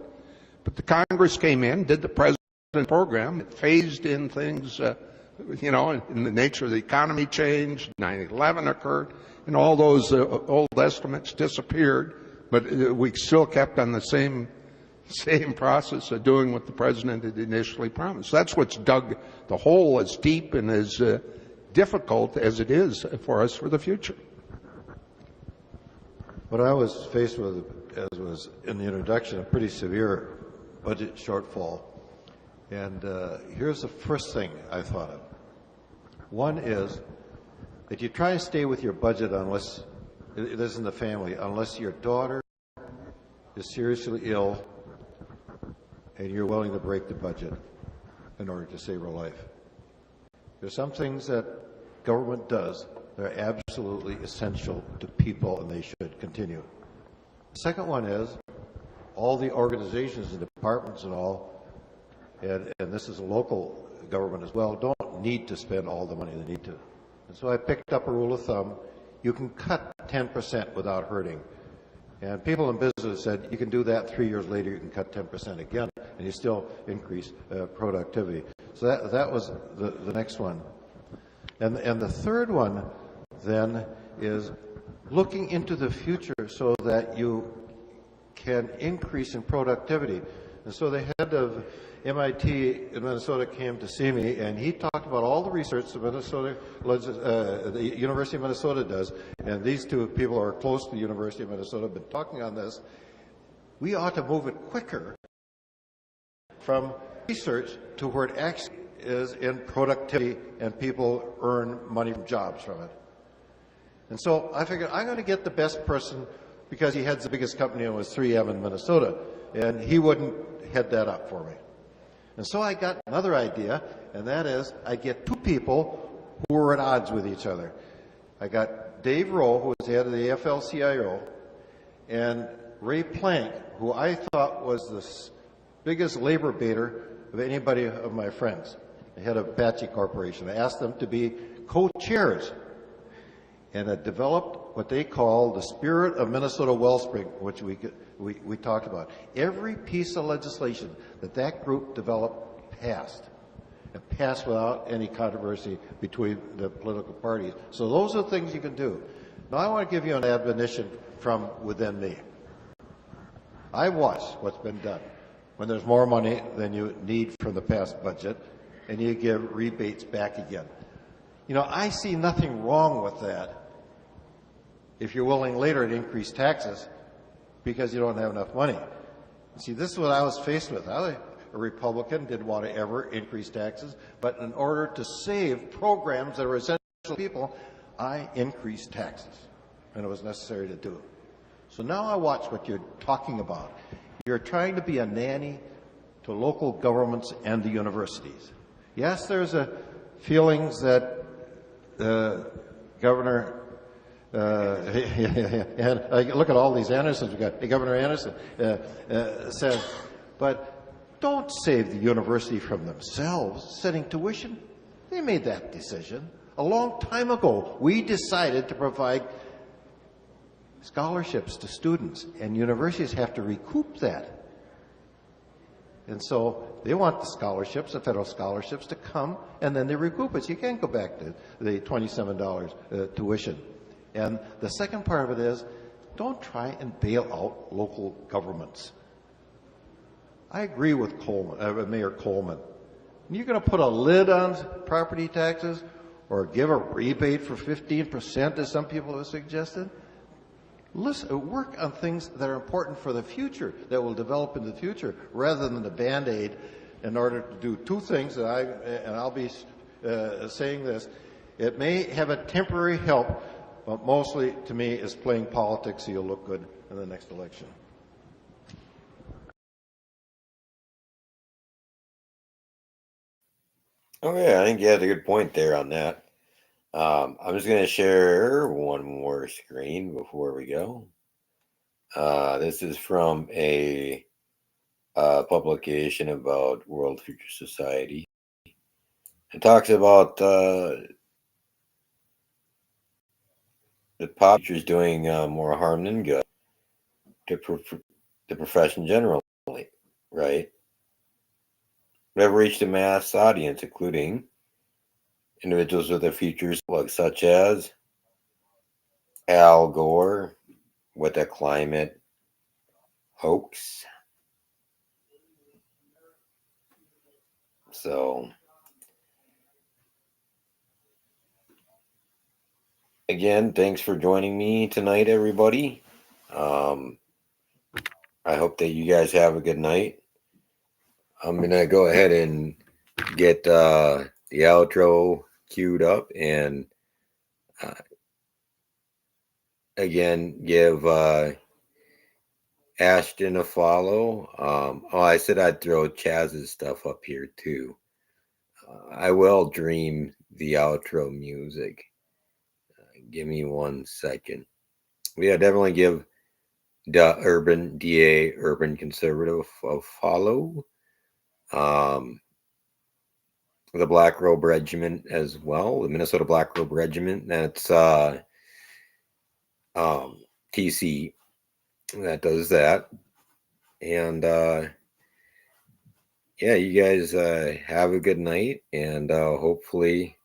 But the Congress came in, did the President program, it phased in things, you know, in the nature of the economy changed, 9/11 occurred, and all those old estimates disappeared, but we still kept on the same process of doing what the President had initially promised. That's what's dug the hole as deep and as difficult as it is for us for the future. What I was faced with, as was in the introduction, a pretty severe budget shortfall. And here's the first thing I thought of. One is that you try and stay with your budget unless it is in the family, unless your daughter is seriously ill and you're willing to break the budget in order to save her life. There's some things that government does that are absolutely essential to people, and they should continue. The second one is all the organizations and departments and all, and this is a local government as well, don't need to spend all the money they need to. And so I picked up a rule of thumb. You can cut 10% without hurting. And people in business said, you can do that 3 years later, you can cut 10% again, and you still increase productivity. So that was the next one. And the third one, then, is looking into the future so that you can increase in productivity. And so the head of MIT in Minnesota came to see me, and he talked about all the research the University of Minnesota does, and these two people are close to the University of Minnesota, have been talking on this. We ought to move it quicker from research to where it actually is in productivity and people earn money from jobs from it. And so I figured I'm going to get the best person because he heads the biggest company and was 3M in Minnesota, and he wouldn't head that up for me. And so I got another idea, and that is I get two people who are at odds with each other. I got Dave Rowe, who was the head of the AFL-CIO, and Ray Plank, who I thought was the biggest labor baiter of anybody of my friends, the head of Apache Corporation. I asked them to be co-chairs, and I developed what they call the Spirit of Minnesota Wellspring, which we talked about. Every piece of legislation that group developed passed. It passed without any controversy between the political parties. So those are the things you can do. Now I want to give you an admonition from within me. I watched what's been done when there's more money than you need from the past budget, and you give rebates back again. You know, I see nothing wrong with that if you're willing later to increase taxes because you don't have enough money. See, this is what I was faced with. I was a Republican, didn't want to ever increase taxes, but in order to save programs that are essential to people, I increased taxes, and it was necessary to do it. So now I watch what you're talking about. You're trying to be a nanny to local governments and the universities. Yes, there's feelings that Governor and look at all these Andersons we got. Governor Anderson said, but don't save the university from themselves setting tuition. They made that decision a long time ago. We decided to provide scholarships to students, and universities have to recoup that. And so they want the scholarships, the federal scholarships, to come, and then they recoup it. So you can't go back to the $27 tuition. And the second part of it is, don't try and bail out local governments. I agree with Mayor Coleman. You're going to put a lid on property taxes or give a rebate for 15%, as some people have suggested. Listen, work on things that are important for the future, that will develop in the future, rather than the Band-Aid in order to do two things that I'll be saying this. It may have a temporary help, but mostly, to me, is playing politics so you'll look good in the next election. Okay, I think you had a good point there on that. I'm just going to share one more screen before we go. This is from a publication about World Future Society. It talks about the pop culture is doing more harm than good to the profession generally, right? We have reached a mass audience, including individuals with their futures, such as Al Gore with a climate hoax. So, again, thanks for joining me tonight, everybody. I hope that you guys have a good night. I'm going to go ahead and get the outro queued up and again, give Ashton a follow. I said I'd throw Chaz's stuff up here too. I will dream the outro music. Give me 1 second. Yeah, definitely give the Urban Conservative a follow. The Black Robe Regiment as well. The Minnesota Black Robe Regiment. That's TC that does that. And yeah, you guys have a good night, and hopefully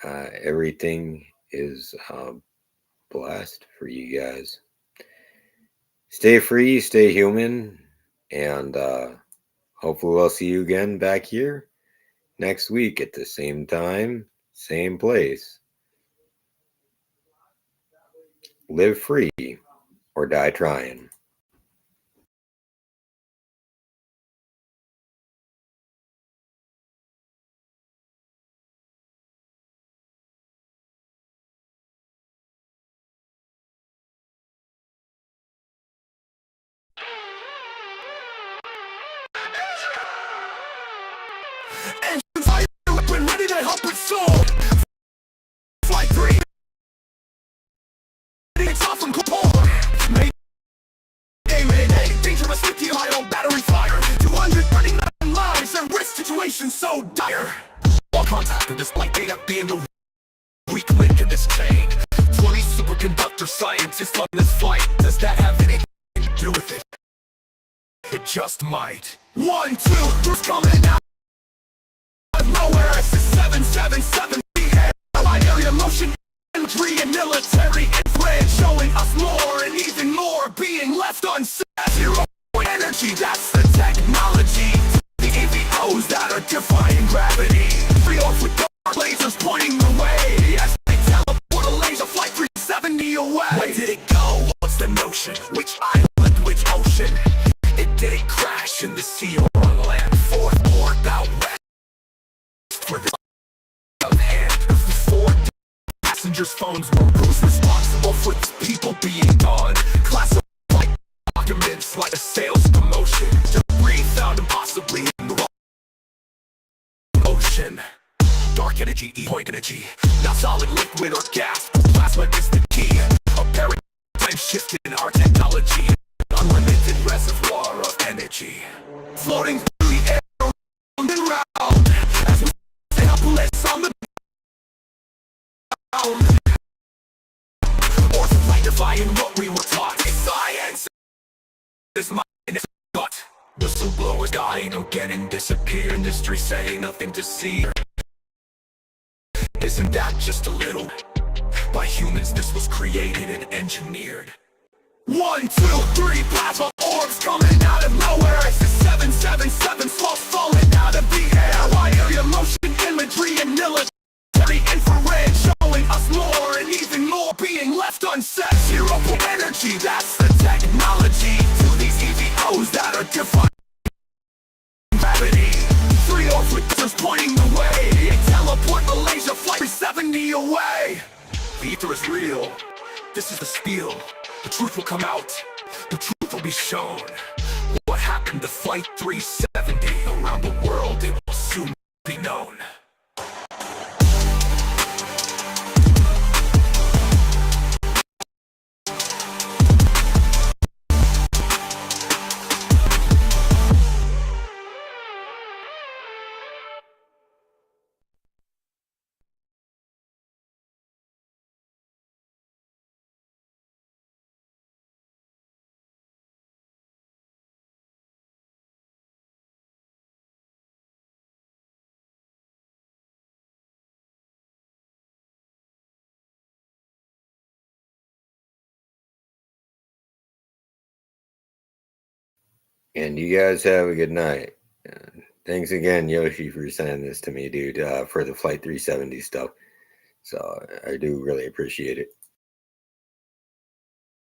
everything is blessed for you guys. Stay free, stay human, and hopefully we'll see you again back here next week at the same time, same place. Live free or die trying. Engine fire, weapon ready to help it soar. Flight 3 takes off from Kapor. Mayday, dangerous lithium ion battery fire. 239 lives and risk situation so dire. All contact of this flight data being the weak link in this chain. 20 superconductor scientists on this flight. Does that have anything to do with it? It just might. 1, 2, 3 coming out. Nowhere, it's a 777 wide area motion, imagery and military infrared showing us more and even more being left unsaid. Zero energy, that's the technology. The EVOs that are defying gravity. Free off with dark lasers pointing the way as they teleport a laser flight 370 away. Where did it go? What's the notion? Which island? Which ocean? Did it crash in the sea or on land? Fourth port out west. For the of hand of the 4 passengers' phones were who's responsible for these people being gone. Classified documents like a sales promotion. Debris found impossibly in the ocean. Dark energy, point energy. Not solid, liquid, or gas. Plasma is the key. A paradigm shift in our technology. Unlimited reservoir of energy floating through the air round and round as we stay helpless on the ground. Orphan defying what we were taught. It's science. This mind is gut. Whistleblowers dying again and disappear. Industry saying nothing to see. Isn't that just a little? By humans this was created and engineered. 1, 2, 3 plasma orbs coming out of nowhere. It's a 777 sloth falling out of the air. Wide area motion imagery and military infrared showing us more and even more being left unsaid. Zero energy, that's the technology. To these EVOs that are defying gravity. 3 orbiters pointing the way. They teleport Malaysia flight 370 away. The ether is real. This is the spiel. The truth will come out, the truth will be shown. What happened to Flight 370? Around the world it will soon be known. And you guys have a good night. Thanks again, Yoshi, for sending this to me, dude, for the Flight 370 stuff. So I do really appreciate it.